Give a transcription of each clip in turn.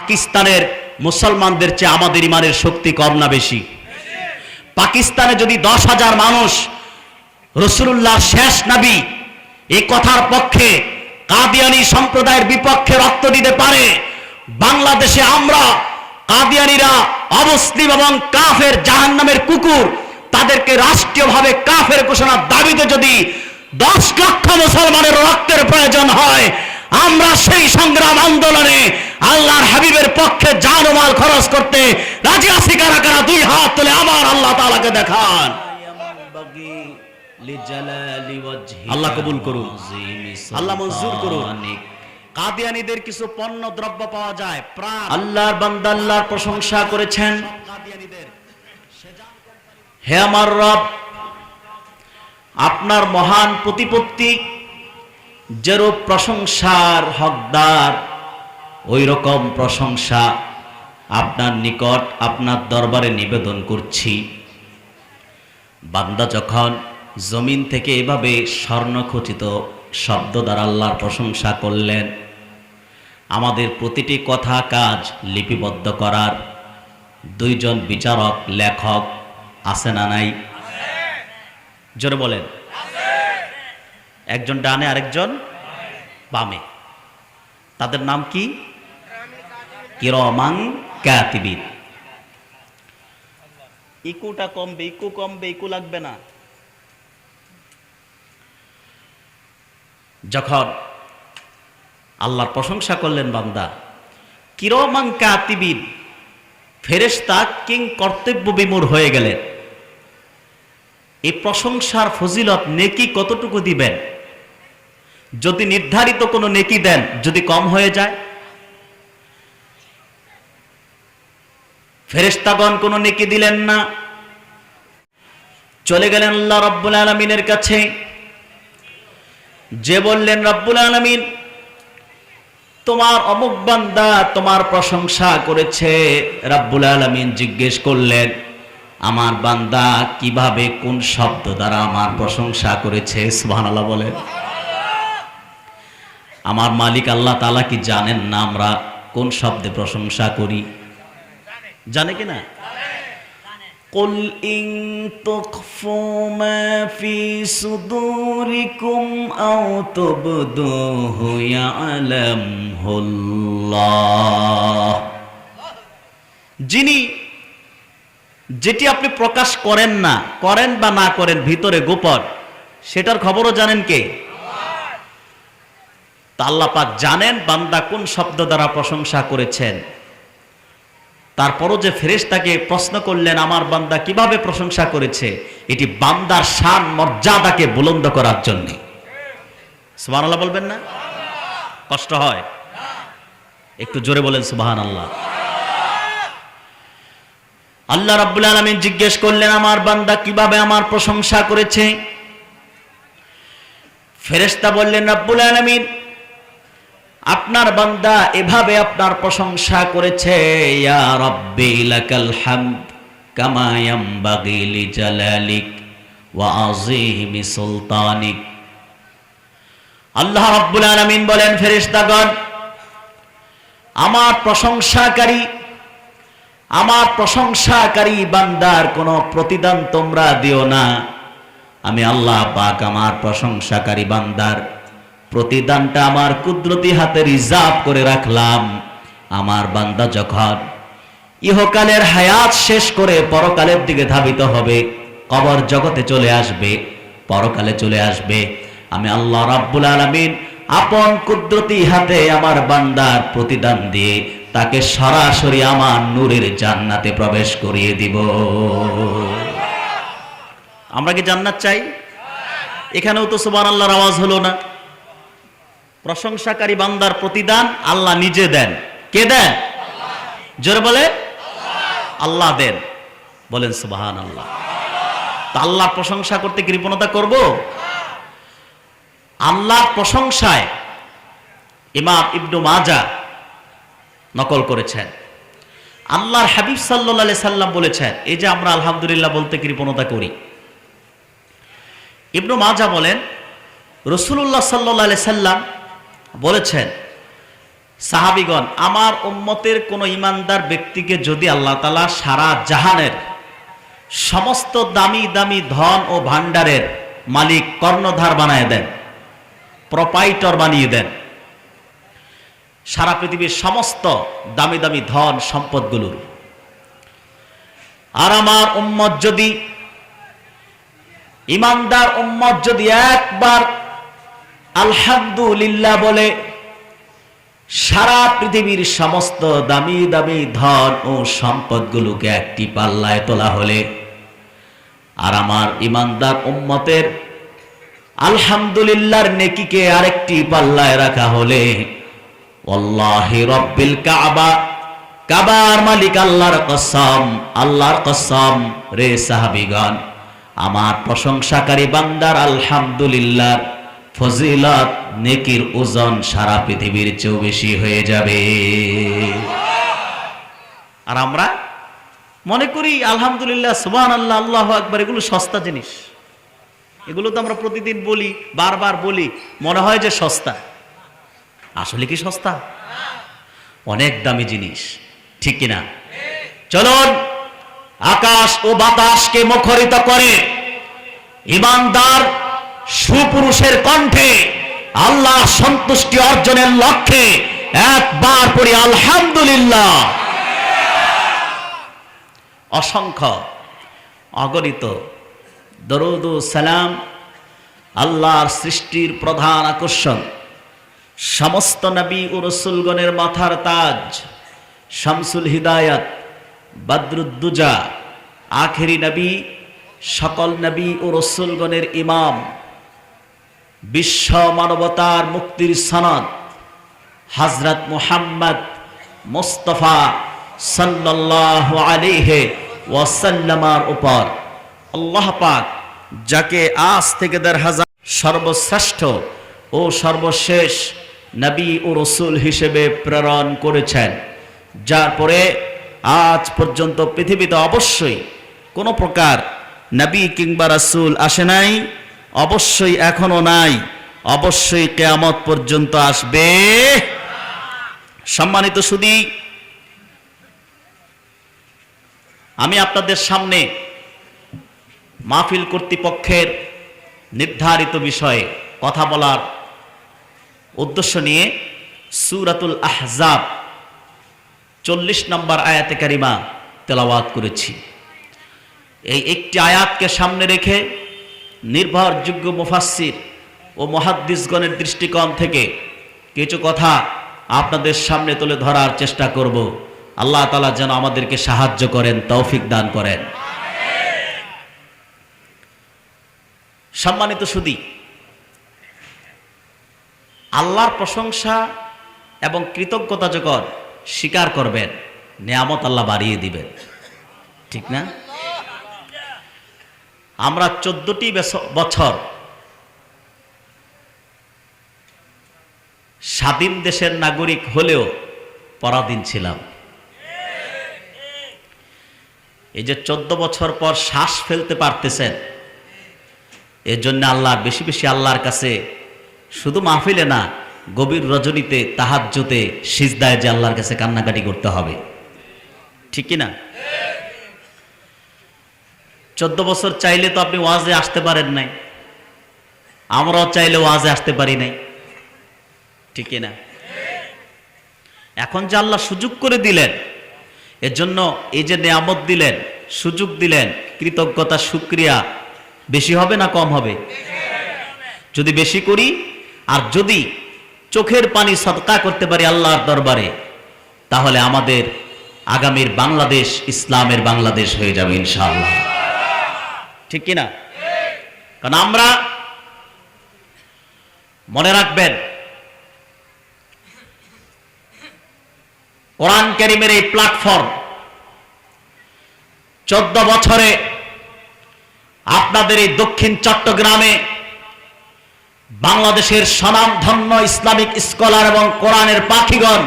পাকিস্তানের মুসলমানদের চেয়ে আমাদের ইমানের শক্তি কম না বেশি? পাকিস্তানে যদি 10,000 মানুষ রাসূলুল্লাহ শেষ নবী এই কথার পক্ষে, কাদিয়ানী সম্প্রদায়ের বিপক্ষে রক্ত দিতে পারে, বাংলাদেশে আমরা কাদিয়ানীরা অমুসলিম এবং কাফের, জাহান্নামের কুকুর, তাদেরকে রাষ্ট্রীয়ভাবে কাফের ঘোষণার দাবিতে যদি 10 লক্ষ মুসলমানের রক্তের প্রয়োজন হয়, আমরা সেই সংগ্রাম আন্দোলনে আল্লাহর হাবিবের পক্ষে জান ও মাল খরচ করতে রাজি আছি। কারা কারা 2 হাত তুলে আমার আল্লাহ তাআলাকে দেখান। আল্লাহ কবুল করুন, আল্লাহ মঞ্জুর করুন। কাদিয়ানীদের কিছু পণ্য দ্রব্য পাওয়া যায়, প্রাণ। আল্লাহর বান্দা আল্লাহর প্রশংসা করেছেন, হে আমার রব, আপনার মহান প্রতিপত্তি যেরূপ প্রশংসার হকদার, ওই রকম প্রশংসা আপনার নিকট, আপনার দরবারে নিবেদন করছি। বান্দা যখন জমিন থেকে এভাবে স্বর্ণখচিত শব্দ দ্বারা আল্লাহর প্রশংসা করলেন, আমাদের প্রতিটি কথা কাজ লিপিবদ্ধ করার 2 জন বিচারক, লেখক আছে না নাই? জোরে বলেন। একজন ডানে আরেকজন বামে। তাদের নাম কি? কিরামান কাতিবিন। ইকুটা কমবে, ইকু কমবে, ইকু লাগবে না। যখন আল্লাহর প্রশংসা করলেন বান্দা, কিরামান কাতিবিন, ফেরেশতা কিং কর্তব্য বিমূঢ় হয়ে গেলেন। এই প্রশংসার ফজিলত, নেকি কতটুকু দিবেন? যদি নির্ধারিত কোনো নেকি দেন, যদি কম হয়ে যায়, ফেরেশতাগণ কোনো নেকি দিলেন না, চলে গেলেন আল্লাহ রাব্বুল আলামিনের কাছে, যে বললেন, রাব্বুল আলামিন, তোমার অমুক বান্দা তোমার প্রশংসা করেছে। রাব্বুল আলামিন জিজ্ঞেস করলেন, আমার বান্দা কিভাবে, কোন শব্দ দ্বারা আমার প্রশংসা করেছে? সুবহানাল্লাহ বলেন। আমার মালিক আল্লাহ তাআলা কি জানেন না আমরা কোন শব্দে প্রশংসা করি? জানে কিনা? কুল ইন তুখফু মা ফি সুদুরিকুম আও তুবদুহু ইয়ালামহুল্লাহ। যিনি, যেটি আপনি প্রকাশ করেন না, করেন বা না করেন, ভিতরে গোপন, সেটার খবরও জানেন কে? তা আল্লাহ পাক জানেন বান্দা কোন শব্দ দ্বারা প্রশংসা করেছেন। তারপরও যে ফেরেশতাকে প্রশ্ন করলেন, আমার বান্দা কিভাবে প্রশংসা করেছে, এটি বান্দার শান মর্যাদাকে বুলন্দ করার জন্য। সুবহানাল্লাহ বলবেন না? কষ্ট হয়? একটু জোরে বলেন সুবহানাল্লাহ। আল্লাহ রাব্বুল আলামিন জিজ্ঞেস করলেন, আমার বান্দা কিভাবে আমার প্রশংসা করেছে? ফেরেশতা বললেন, রাব্বুল আলামিন, আপনার বান্দা এভাবে আপনার প্রশংসা করেছে, ইয়া রাব্বি লাকাল হামদ কামা ইয়ামবাগি লিজালালিক ওয়া আযীমি সুলতানিক। আল্লাহ রাব্বুল আলামিন বলেন, ফেরেশতাগণ, আমার প্রশংসাকারী বান্দার কোনো প্রতিদান তোমরা দিও না। আমি আল্লাহ পাক আমার প্রশংসাকারী বান্দার প্রতিদানটা আমার কুদরতি হাতে রিজার্ভ করে রাখলাম। আমার বান্দা যখন ইহকালের হায়াত শেষ করে পরকালের দিকে ধাবিত হবে, কবর জগতে চলে আসবে, পরকালে চলে আসবে, আমি আল্লাহ রাব্বুল আলামিন আপন কুদরতি হাতে আমার বান্দার প্রতিদান দিয়ে তাকে সরাসরি আমার নূরের জান্নাতে প্রবেশ করিয়ে দিব। আমরা কি জান্নাত চাই? এখানেও তো সুবহানাল্লাহর আওয়াজ হলো না। প্রশংসাকারী বান্দার প্রতিদান আল্লাহ নিজে দেন। কে দেন? জোরে বলে, আল্লাহ দেন। বলেন সুবহানাল্লাহ। তা আল্লাহর প্রশংসা করতে কৃপণতা করব? আল্লাহর প্রশংসায় ইমাম ইবনে মাজাহ নকল করেছেন, আল্লাহর হাবিব সাল্লাল্লাহু আলাইহি সাল্লাম বলেছেন, এই যে আমরা আলহামদুলিল্লাহ বলতে কৃপণতা করি, ইবনে মাজাহ বলেন রাসূলুল্লাহ সাল্লাল্লাহু আলাইহি সাল্লাম বলেছেন, সাহাবীগণ, আমার উম্মতের কোন ইমানদার ব্যক্তিকে যদি আল্লাহ তাআলা সারা জাহানের সমস্ত দামি দামি ধন ও ভান্ডারের মালিক কর্ণধার বানায় দেন, প্রোপাইটর বানিয়ে দেন, সারা পৃথিবীর সমস্ত দামি দামি ধন সম্পদগুলোর, আর আমার উম্মত যদি, ইমানদার উম্মত যদি একবার আলহামদুলিল্লাহ বলে সারা পৃথিবীর সমস্ত দামি দামি ধন ও সম্পদগুলোকে একটি পাল্লায় তোলা হলে, আর আমার ইমানদার উম্মতের আলহামদুলিল্লাহর নেকিকে আরেকটি পাল্লায় রাখা হলে, ওয়াল্লাহি রব্বিল কাবা, কাবার মালিক আল্লাহর কসম, আল্লাহর কসম রে সাহাবীগণ, আমার প্রশংসাকারী বান্দার আলহামদুলিল্লাহর ফজিলত নেকির ওজন সারা পৃথিবীর চেয়েও বেশি হয়ে যাবে। আর আমরা মনে করি আলহামদুলিল্লাহ, সুবহানাল্লাহ, আল্লাহু আকবার এগুলো সস্তা জিনিস, এগুলো তো আমরা প্রতিদিন বলি, বারবার বলি, মনে হয় যে সস্তা। আসলে কি সস্তা? অনেক দামি জিনিস, ঠিক কিনা? চলুন আকাশ ও বাতাসকে মুখরিত করে ইমানদার সুপুরুষের কণ্ঠে আল্লাহ সন্তুষ্টি অর্জনের লক্ষ্যে একবার পড়ি আলহামদুলিল্লাহ। অসংখ্য অগণিত দরুদ ও সালাম আল্লাহর সৃষ্টির প্রধান আকর্ষণ, সমস্ত নবী ও রাসূলগণের মাথার তাজ, শামসুল হিদায়াত, বদরুদ্দুজা, আখেরি নবী, সকল নবী ও রাসূলগণের ইমাম, বিশ্ব মানবতার মুক্তির সনদ হযরত মুহাম্মদ মুস্তাফা সাল্লাল্লাহু আলাইহি ওয়াসাল্লামের উপর আল্লাহ পাক যাকে আজ থেকে ১০০০ সর্বশ্রেষ্ঠ ও সর্বশেষ নবী ও রাসূল হিসেবে প্রেরণ করেছেন, যার পরে আজ পর্যন্ত পৃথিবীতে অবশ্যই কোনো প্রকার নবী কিংবা রাসূল আসে নাই, অবশ্যই এখনো নাই, অবশ্যই কিয়ামত পর্যন্ত আসবে। সম্মানিত সুধী, আমি আপনাদের সামনে মাহফিল কর্তৃপক্ষের নির্ধারিত বিষয়ে কথা বলার উদ্দেশ্য নিয়ে সূরাতুল আহজাব ৪০ নম্বর আয়াতে কারিমা তেলাওয়াত করেছি। এই একটি আয়াতকে সামনে রেখে নির্ভরযোগ্য মুফাসসির ও মুহাদ্দিসগণের দৃষ্টিকোণ থেকে কিছু কথা আপনাদের সামনে তুলে ধরার চেষ্টা করব। আল্লাহ তাআলা যেন আমাদেরকে সাহায্য করেন, তৌফিক দান করেন। সম্মানিত সুধী, আল্লাহর প্রশংসা এবং কৃতজ্ঞতা যখন স্বীকার করবেন, নিয়ামত আল্লাহ বাড়িয়ে দিবেন, ঠিক না? আমরা 14টি বছর স্বাধীন দেশের নাগরিক হলেও পরাধীন ছিলাম। এই যে 14 বছর পর শ্বাস ফেলতে পারতেছেন, এর জন্য আল্লাহ বেশি বেশি আল্লাহর কাছে, শুধু মাহফিলে না, গভীর রজনীতে তাহাজ্জুদে সিজদায় যে আল্লাহর কাছে কান্নাকাটি করতে হবে, ঠিক কি না? 14 বছর চাইলে তো আপনি ওয়াজে আসতে পারেন নাই, আমরাও চাইলে ওয়াজে আসতে পারি নাই, ঠিক কি না? এখন যে আল্লাহ সুযোগ করে দিলেন, এর জন্য এই যে নিয়ামত দিলেন, সুযোগ দিলেন, কৃতজ্ঞতা শুকরিয়া বেশি হবে না কম হবে? যদি বেশি করি, আর যদি চোখের পানি সদকা করতে পারি আল্লাহর দরবারে, তাহলে আমাদের আগামীর বাংলাদেশ ইসলামের বাংলাদেশ হয়ে যাবে ইনশাআল্লাহ, ঠিক কিনা? কারণ আমরা মনে রাখবেন, কোরআন কারীমের এই প্ল্যাটফর্ম 14 বছরে আপনাদের এই দক্ষিণ চট্টগ্রামে বাংলাদেশের স্বনামধন্য ইসলামিক স্কলার এবং কোরআনের পাখিগণ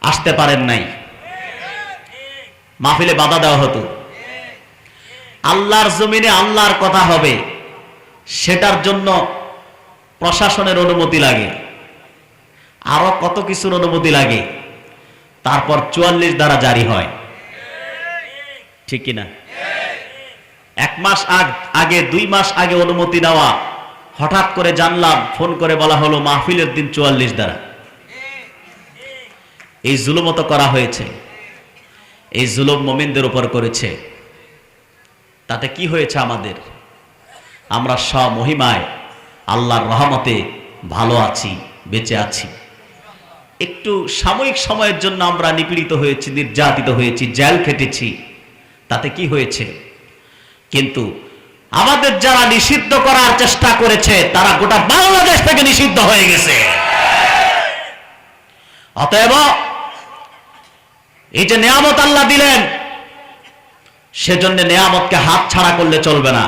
আসতে পারেন নাই। মাহফিলে বাধা দেওয়া হতো। আল্লাহর জমিনে আল্লাহর কথা হবে, সেটার জন্য প্রশাসনের অনুমতি লাগে। আরো কত কিছুর অনুমতি লাগে, তারপর 44 ধারা জারি হয়, ঠিক কিনা? 1 মাস আগে 2 মাস আগে অনুমতি নেওয়া, হঠাৎ করে জানলাম, ফোন করে বলা হলো মাহফিলের দিন 44 ধারা। এই জুলুম তো করা হয়েছে, এই জুলুম মুমিনদের উপর করেছে। তাতে কি হয়েছে আমাদের? আমরা স্বমহিমায় আল্লাহর রহমতে ভালো আছি, বেঁচে আছি। একটু সাময়িক সময়ের জন্য আমরা নিপীড়িত হয়েছি, নির্যাতিত হয়েছি, জেল খেটেছি, তাতে কি হয়েছে? কিন্তু আমাদের যারা নিষিদ্ধ করার চেষ্টা করেছে তারা গোটা বাংলাদেশ থেকে নিষিদ্ধ হয়ে গেছে। অতএব এই যে নিয়ামত আল্লাহ দিলেন, সেজন্য নিয়ামতকে হাত ছাড়া করলে চলবে না।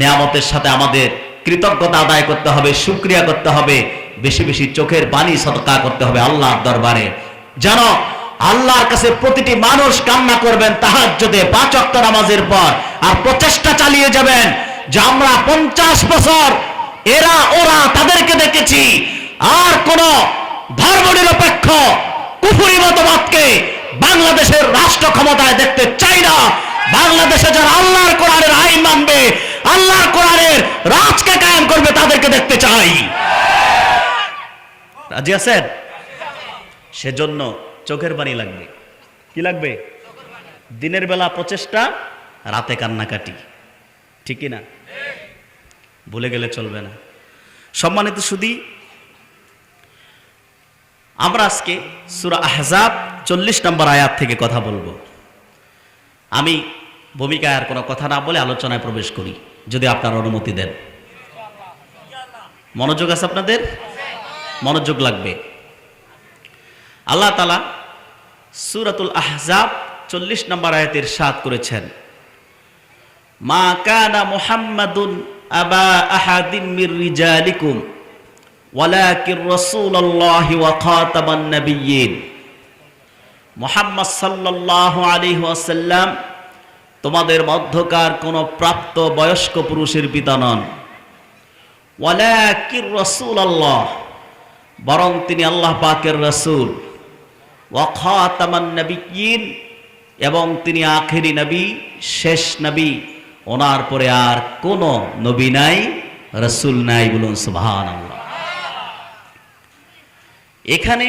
নিয়ামতের সাথে আমাদের কৃতজ্ঞতা আদায় করতে হবে, শুকরিয়া করতে হবে, বেশি বেশি চোখের পানি সদকা করতে হবে আল্লাহর দরবারে। যেন আল্লাহর কাছে প্রতিটি মানুষ কান্না করবেন তাহাজ্জুদে 5 ওয়াক্ত নামাজের পর, আর প্রচেষ্টা চালিয়ে যাবেন যে আমরা 50 বছর এরা ওরা তাদেরকে দেখেছি, আর কোন ধর্মনিরপেক্ষ কুফরি মতবাদকে বাংলাদেশের রাষ্ট্র ক্ষমতায় দেখতে চাই না। বাংলাদেশে যারা আল্লাহর কোরআনের আইন মানবে, আল্লাহর কোরআনের রাজকে কায়েম করবে, তাদেরকে দেখতে চাই। রাজি আছেন? সেজন্য চোখের পানি লাগবে। কি লাগবে? দিনের বেলা প্রচেষ্টা, রাতে কান্নাকাটি, ঠিক কি না? ভুলে গেলে চলবে না। সম্মানিত সুধী, আমরা আজকে সূরা আহজাব 40 নম্বর আয়াত থেকে কথা বলবো। আমি ভূমিকায় আর কোনো কথা না বলে আলোচনায় প্রবেশ করি, যদি আপনারা অনুমতি দেন। মনোযোগ আছে আপনাদের? মনোযোগ লাগবে। আল্লাহ তাআলা সূরাতুল আহজাব 40 নম্বর আয়াতের ইরশাদ করেছেন, মা কানা মুহাম্মাদুন আবা আহাদিম মির রিজালিকুম ওয়ালাকিন রাসূলুল্লাহি ওয়া খাতামান নাবিয়্যিন। মুহাম্মদ সাল্লাল্লাহু আলাইহি ওয়াসাল্লাম তোমাদের মধ্যকার কোন প্রাপ্ত বয়স্ক পুরুষের পিতা নন। ওয়ালাকিন রাসূলুল্লাহ, বরং তিনি আল্লাহ পাকের রাসূল। ওয়া খাতামান নাবিয়্যিন, এবং তিনি আখেরি নবী, শেষ নবী। ওনার পরে আর কোন নবী নাই, রাসূল নাই। বলুন সুবহানাল্লাহ। এখানে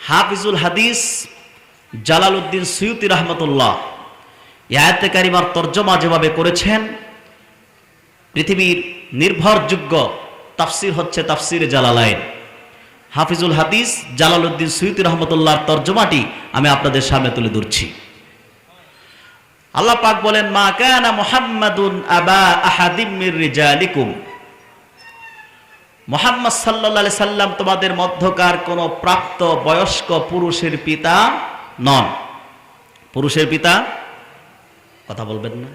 হাফিজুল হাদিস জালালউদ্দিন সুয়ুতি রাহমাতুল্লাহ আয়াতে কারিমার তরজমা যেভাবে করেছেন, পৃথিবীর নির্ভরযোগ্য তাফসির হচ্ছে তাফসিরে জালালাইন। হাফিজুল হাদিস জালালউদ্দিন সুয়ুতি রাহমাতুল্লাহর তরজমাটি আমি আপনাদের সামনে তুলে ধরছি। আল্লাহ পাক বলেন, মা কানা মুহাম্মাদুন আবা আহাদিম মির রিজালিকুম, মুহাম্মদ সাল্লাল্লাহু আলাইহি সাল্লাম তোমাদের মধ্যকার কোন প্রাপ্ত বয়স্ক পুরুষের পিতা নন। পুরুষের পিতা, কথা বলবেন না?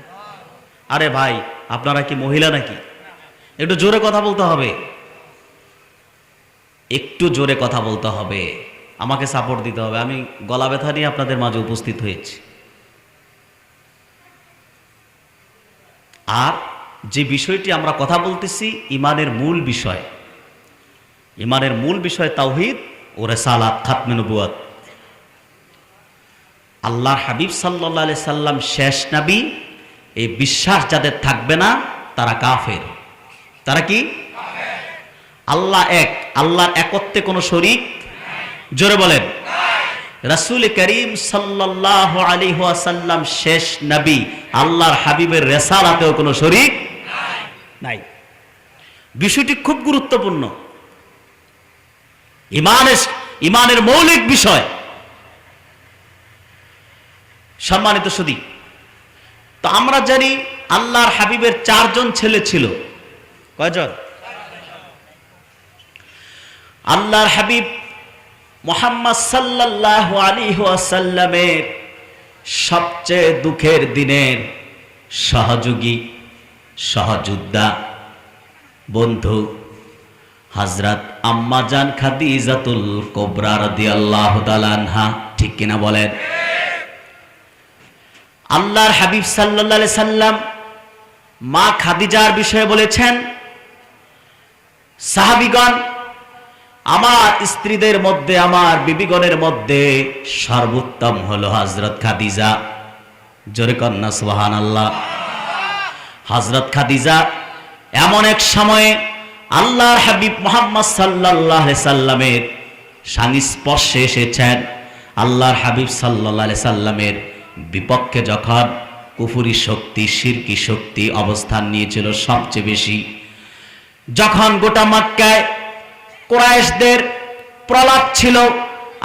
আরে ভাই, আপনারা কি মহিলা নাকি? একটু জোরে কথা বলতে হবে, একটু জোরে কথা বলতে হবে, আমাকে সাপোর্ট দিতে হবে। আমি গলা ব্যথা নিয়ে আপনাদের মাঝে উপস্থিত হয়েছি। আর যে বিষয়টি আমরা কথা বলতেছি, ইমানের মূল বিষয়। ইমানের মূল বিষয় তাওহীদ ও রিসালাত, খাতমে নবুয়ত। আল্লাহর হাবিব সাল্লাল্লাহু আলাইহি সাল্লাম শেষ নবী, এই বিশ্বাস যাদের থাকবে না তারা কাফের। তারা কি? আল্লাহ এক, আল্লাহর একত্বে কোনো শরীক, জোরে বলেন। রাসূল করিম সাল্লাল্লাহু আলাইহি ওয়াসাল্লাম শেষ নবী, আল্লাহর হাবিবের রিসালাতেও কোনো শরীক নাই। বিষয়টি খুব গুরুত্বপূর্ণ, ইমানের মৌলিক বিষয়। সম্মানিত সুধী, তো আমরা জানি আল্লাহর হাবিবের 4 জন ছেলে ছিল। কয়জন? আল্লাহর হাবিব মুহাম্মদ সাল্লাল্লাহু আলাইহি ওয়াসাল্লামের সবচেয়ে দুঃখের দিনের সহযোগী, সহযোদ্ধা, বন্ধু হযরত আম্মা জান খাদিজাতুল কুবরা রাদিয়াল্লাহু তাআলা আনহা, ঠিক কিনা বলেন? আল্লাহর হাবিব সাল্লাল্লাহু আলাইহি সাল্লাম মা খাদিজার বিষয়ে বলেছেন, সাহাবীগণ আমার স্ত্রীদের মধ্যে, আমার বিবিগণের মধ্যে সর্বোত্তম হলো হযরত খাদিজা। জোরে কন্যা সুবহানাল্লাহ। হযরত খাদিজা এমন এক সময়ে আল্লাহর হাবিব মুহাম্মদ সাল্লাল্লাহু আলাইহি সাল্লামের সংস্পর্শে এসেছেন। আল্লাহর হাবিব সাল্লাল্লাহু আলাইহি সাল্লামের বিপক্ষে যখন কুফরি শক্তি, শিরকি শক্তি অবস্থান নিয়েছিল সবচেয়ে বেশি, যখন গোটা মক্কায় কুরাইশদের প্রলাপ ছিল,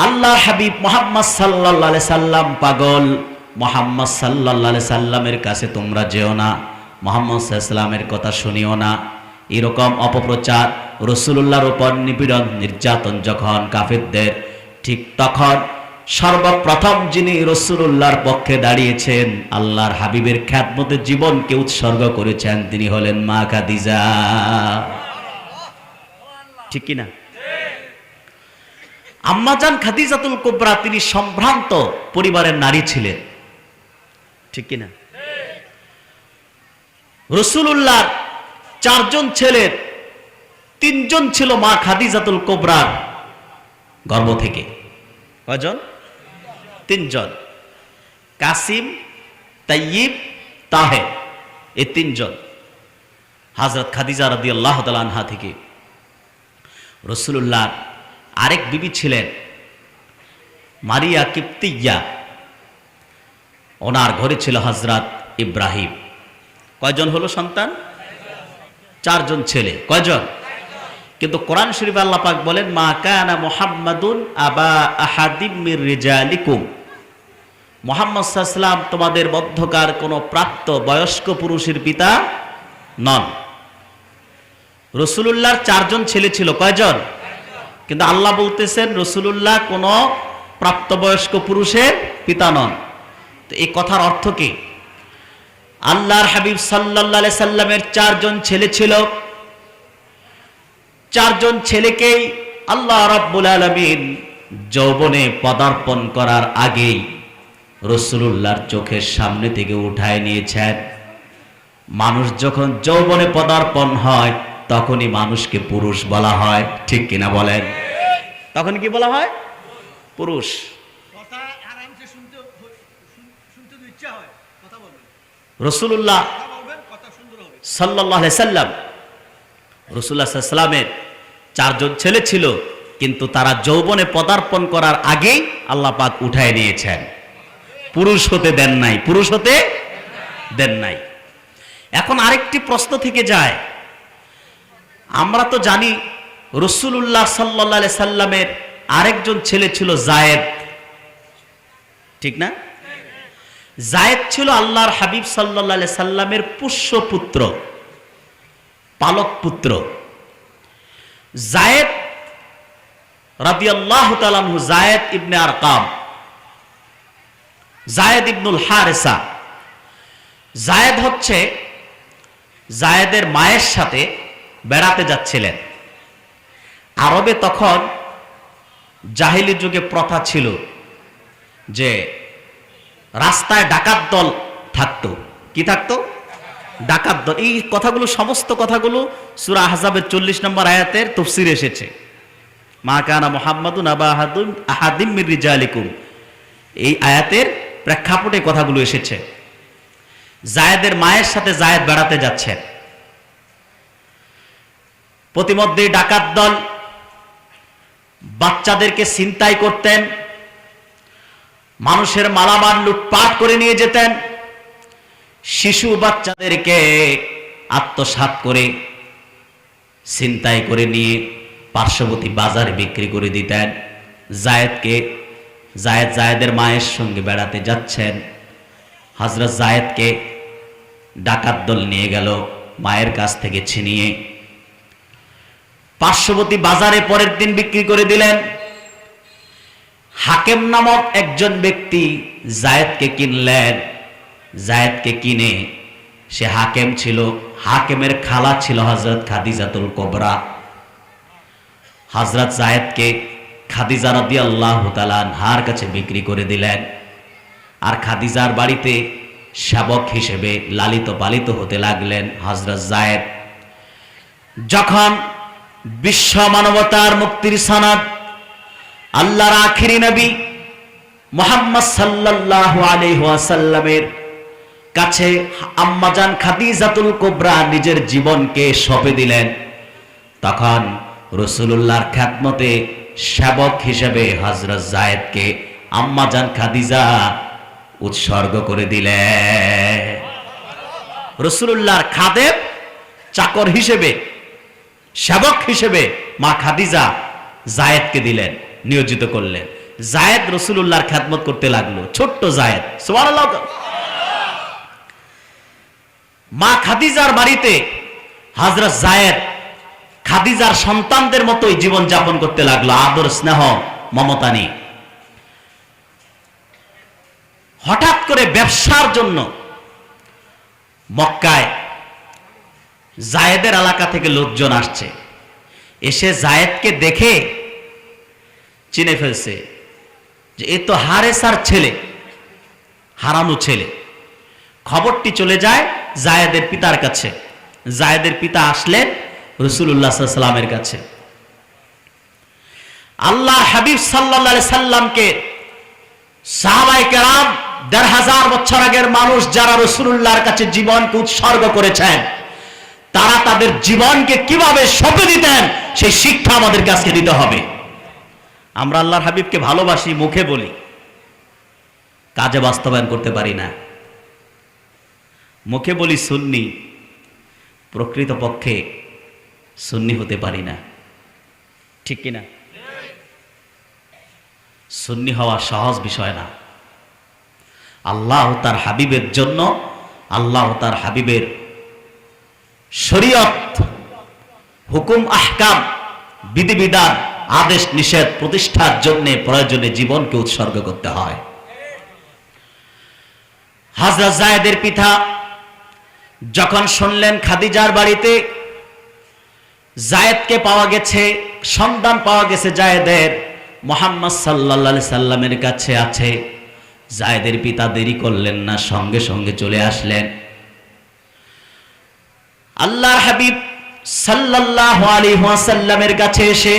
আল্লাহর হাবিব মুহাম্মদ সাল্লাল্লাহু আলাইহি সাল্লাম পাগল, মুহাম্মদ সাল্লাল্লাহু আলাইহি সাল্লামের কাছে তোমরা যেও না, মুহাম্মদ সাল্লাল্লাহু আলাইহি সাল্লামের কথা শুনিও না, এরকম অপপ্রচার, রাসূলুল্লাহর উপর নিপীড়ন নির্যাতন যখন কাফেরদের, ঠিক তখন সর্বপ্রথম যিনি রাসূলুল্লাহর পক্ষে দাঁড়িয়েছেন, আল্লাহর হাবিবের খেদমতে জীবনকে উৎসর্গ করেছেন, তিনি হলেন মা খাদিজা। ঠিক কিনা? আম্মাজান খাদিজাতুল কুবরা তিনি সম্ভ্রান্ত পরিবারের নারী ছিলেন। ঠিক কিনা? রাসূলুল্লাহ 4 জন ছেলের 3 জন ছিল মা খাদিজাতুল কুবরার গর্ভ থেকে। কয়জন? 3 জন। কাসিম, তাইয়িব, তাহের, এই 3 জন হযরত খাদিজা রাদিয়াল্লাহু তাআলা আনহা থেকে। রাসূলুল্লাহ আরেক বিবি ছিলেন মারিয়া কিপ্তিয়া, ওনার ঘরে ছিল হযরত ইব্রাহিম। কয়জন হলো সন্তান? 4 জন ছেলে। কয়জন? কিন্তু কোরআন শরীফে আল্লাহ পাক বলেন, মা কানা মুহাম্মাদুন আবা আহাদিম মির রিজালিকুম, মুহাম্মদ সাল্লাল্লাহু আলাইহি ওয়াসাল্লাম তোমাদের মধ্যকার কোনো প্রাপ্ত বয়স্ক পুরুষের পিতা নন। রাসূলুল্লাহর 4 জন ছেলে ছিল। কয়জন? কিন্তু আল্লাহ বলতেছেন রাসূলুল্লাহ কোনো প্রাপ্তবয়স্ক পুরুষের পিতা নন। তো এই কথার অর্থ কি? আল্লাহর হাবিব সাল্লাল্লাহু আলাইহি সাল্লামের 4 জন ছেলে ছিল। 4 জন ছেলেকেই আল্লাহ রাব্বুল আলামিন যৌবনে পদার্পণ করার আগেই রাসূলুল্লাহর চোখের সামনে থেকে উঠায় নিয়েছেন। মানুষ যখন যৌবনে পদার্পণ হয় তখনই মানুষকে পুরুষ বলা হয়। ঠিক কিনা বলেন? তখন কি বলা হয়? পুরুষ। রাসূলুল্লাহ সাল্লাল্লাহু আলাইহি সাল্লাম, রাসূলুল্লাহ সাল্লাল্লাহু আলাইহি সাল্লামের 4 জন ছেলে ছিল, কিন্তু তারা যৌবনে পদার্পণ করার আগেই আল্লাহ পাক উঠায় নিয়েছেন, পুরুষ হতে দেন নাই, পুরুষ হতে দেন নাই। এখন আরেকটি প্রশ্ন থেকে যায়, আমরা তো জানি রাসূলুল্লাহ সাল্লাল্লাহু আলাইহি সাল্লামের আরেকজন ছেলে ছিল যায়েদ। ঠিক না? যায়েদ ছিল আল্লাহর হাবিব সাল্লাল্লাহু আলাইহি সাল্লামের পুষ্য পুত্র, পালক পুত্র। যায়েদ রাদিয়াল্লাহু তাআলা আনহু, যায়েদ ইবনে আরকাম, যায়েদ ইবনুল হারেসা। যায়েদ হচ্ছে যায়েদের মায়ের সাথে বেড়াতে যাচ্ছিলেন। আরবে তখন জাহিলি যুগে প্রথা ছিল যে রাস্তায় ডাকাত দল থাকতো। কি থাকতো? ডাকাত দল। এই কথাগুলো, সমস্ত কথাগুলো সূরা আহজাবের 40 নম্বর আয়াতের তাফসীরে এসেছে। মা কানা মুহাম্মাদুন আবা আহাদিম মির রিজালিকুম, এই আয়াতের প্রেক্ষাপটে কথাগুলো এসেছে। যায়েদের মায়ের সাথে যায়েদ বেড়াতে যাচ্ছেন, প্রতিমধ্যে ডাকাত দল বাচ্চাদেরকে ছিনতাই করতেন, মানুষের মালামাল লুটপাট করে নিয়ে যেতেন, শিশু বাচ্চাদেরকে আত্মসাৎ করে ছিনতাই করে নিয়ে পার্শ্ববর্তী বাজারে বিক্রি করে দিতেন। যায়েদের মায়ের সঙ্গে বেড়াতে যাচ্ছেন, হযরত যায়েদকে ডাকাত দল নিয়ে গেল মায়ের কাছ থেকে ছিনিয়ে, পার্শ্ববর্তী বাজারে পরের দিন বিক্রি করে দিলেন। হাকেম নামক একজন ব্যক্তি যায়েদকে কিনলেন। যায়েদকে কিনে, সে হাকেম ছিল, হাকেমের খালা ছিল হযরত খাদিজাতুল কুবরা। হযরত যায়েদকে খাদিজা রাদিয়াল্লাহু তাআলা আনহার কাছে বিক্রি করে দিলেন। আর খাদিজার বাড়িতে সেবক হিসেবে লালিত পালিত হতে লাগলেন হযরত যায়েদ। যখন বিশ্ব মানবতার মুক্তির সনদ আল্লাহর আখিরি নবী মুহাম্মদ সাল্লাল্লাহু আলাইহি ওয়াসাল্লামের কাছে আম্মাজান খাদিজাতুল কুবরা নিজের জীবনকে সঁপে দিলেন। তখন রাসূলুল্লাহর খেদমতে সেবক হিসেবে হযরত যায়েদকে আম্মাজান খাদিজা উৎসর্গ করে দিলেন। রাসূলুল্লাহর খাদেম, চাকর হিসেবে, সেবক হিসেবে মা খাদিজা যায়েদকে দিলেন, নিয়োজিত করলেন। যায়েদ রাসূলুল্লাহর খেদমত করতে লাগলো, ছোট্ট যায়েদ। সুবহানাল্লাহ। মা খাদিজার বাড়িতে হযরত যায়েদ খাদিজার সন্তানদের মতোই জীবন যাপন করতে লাগলো, আদর স্নেহ মমতা নিয়ে। হঠাৎ করে ব্যবসার জন্য মক্কায় যায়েদের এলাকা থেকে লোকজন আসছে। এসে যায়েদকে দেখে চিনে ফেলছে যে এ তো হারেসার ছেলে, হারানো ছেলে। খবরটি চলে যায় যায়েদের পিতার কাছে। যায়েদের পিতা আসলেন রাসূলুল্লাহ সাল্লাল্লাহু আলাইহি সাল্লামের কাছে। আল্লাহ হাবিব সাল্লাল্লাহু আলাইহি সাল্লামকে সাহাবায়ে কেরাম ১৫০০ বছর আগের মানুষ যারা রাসূলুল্লাহর কাছে জীবনকে উৎসর্গ করেছেন, তারা তাদের জীবনকে কিভাবে সঁপে দিতেন সেই শিক্ষা আমাদেরকে আজকে দিতে হবে। আমরা আল্লাহর হাবিবকে ভালোবাসি, মুখে বলি, কাজে বাস্তবায়ন করতে পারি না। মুখে বলি সুন্নি, প্রকৃতপক্ষে সুন্নি হতে পারি না, ঠিক কিনা? সুন্নি হওয়া সহজ বিষয় না। আল্লাহ তার হাবিবের জন্য, আল্লাহ তার হাবিবের শরীয়ত, হুকুম, আহকাম, বিধিবিধান, আদেশ নিষেধ প্রতিষ্ঠার জন্য প্রয়োজনে জীবনকে উৎসর্গ করতে হয়। হযরত যায়েদের পিতা যখন শুনলেন খাদিজার বাড়িতে যায়েদকে পাওয়া গেছে, সন্ধান পাওয়া গেছে যায়েদের, মুহাম্মদ সাল্লাল্লাহু আলাইহি সাল্লামের কাছে আছে, যায়েদের পিতা দেরি করলেন না, সঙ্গে সঙ্গে চলে আসলেন। আল্লাহর হাবিব সাল্লাল্লাহু আলাইহি ওয়াসাল্লামের কাছে এসে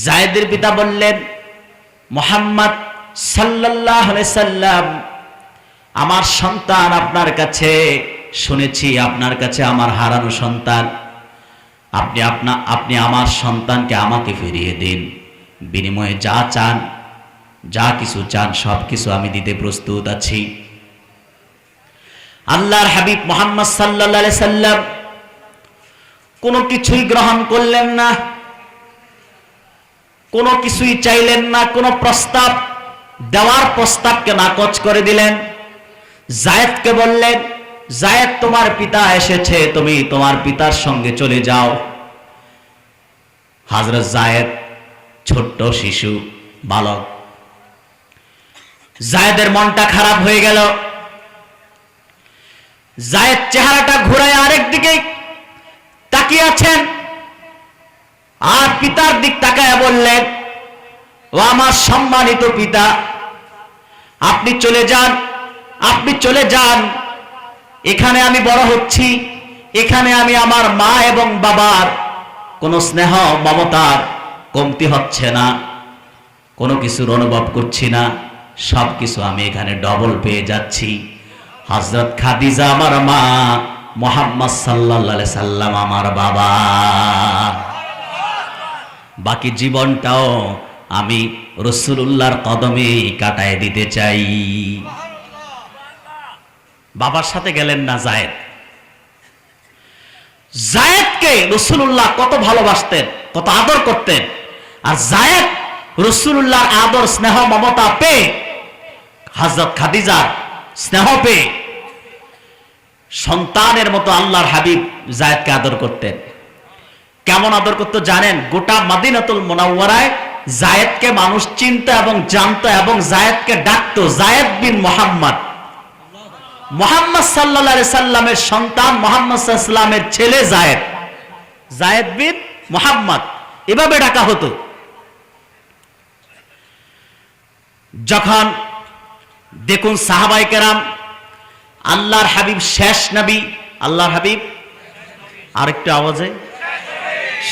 যায়েদের পিতা বললেন, মুহাম্মদ সাল্লাল্লাহু আলাইহি সাল্লাম, আমার সন্তান আপনার কাছে, শুনেছি আপনার কাছে আমার হারানো সন্তান, আপনি আমার সন্তানকে আমাকে ফিরিয়ে দিন, বিনিময়ে যা চান, যা কিছু চান সব কিছু আমি দিতে প্রস্তুত আছি। আল্লাহর হাবিব মুহাম্মদ সাল্লাল্লাহু আলাইহি সাল্লাম কোনো কিছুই গ্রহণ করলেন না, কোনো কিছুই চাইলেন না, কোনো প্রস্তাব দেওয়ার প্রস্তাবকে নাকচ করে দিলেন। যায়েদকে বললেন, যায়েদ তোমার পিতা এসেছে, তুমি তোমার পিতার সঙ্গে চলে যাও। হযরত যায়েদ ছোট্ট শিশু, বালক। যায়েদের মনটা খারাপ হয়ে গেল। যায়েদ চেহারাটা ঘুরায় আরেক দিকে তাকিয়ে আছেন, আর পিতার দিক তাকায় বললেন, ও আমার সম্মানিত পিতা, আপনি চলে যান, আপনি চলে যান। এখানে আমি বড় হচ্ছি, এখানে আমি আমার মা এবং বাবার কোনো স্নেহ মমতার কমতি হচ্ছে না, কোনো কিছুর অনুভব করছি না, সব কিছু আমি এখানে ডবল পেয়ে যাচ্ছি। হযরত খাদিজা আমার মা, মুহাম্মদ সাল্লাল্লাহু আলাইহি সাল্লাম আমার বাবা। বাকি জীবনটাও আমি রাসূলুল্লাহর কদমে কাটায় দিতে চাই। বাবার সাথে গেলেন না যায়েদ। যায়েদকে রাসূলুল্লাহ কত ভালোবাসতেন, কত আদর করতেন। আর যায়েদ রাসূলুল্লাহর আদর, স্নেহ, মমতা পেয়ে, হযরত খাদিজার স্নেহ পেয়ে সন্তানের মতো আল্লাহর হাবিব যায়েদকে আদর করতেন। কেমন আদর করতো জানেন? গোটা মদিনাতুল মুনাওয়ারায় যায়েদকে মানুষ চিনতো এবং জানতো, এবং যায়েদকে ডাকতো যায়েদ বিন মুহাম্মদ। মুহাম্মদ সাল্লাল্লাহু আলাইহি সাল্লামের সন্তান, মুহাম্মদ সাল্লাল্লাহু আলাইহি সাল্লামের ছেলে যায়েদ, যায়েদ বিন মুহাম্মদ, এভাবে ডাকা হতো। যখন দেখুন সাহাবায়ে কেরাম, আল্লাহর হাবিব শেষ নবী, আল্লাহর হাবিব, আরেকটু আওয়াজে,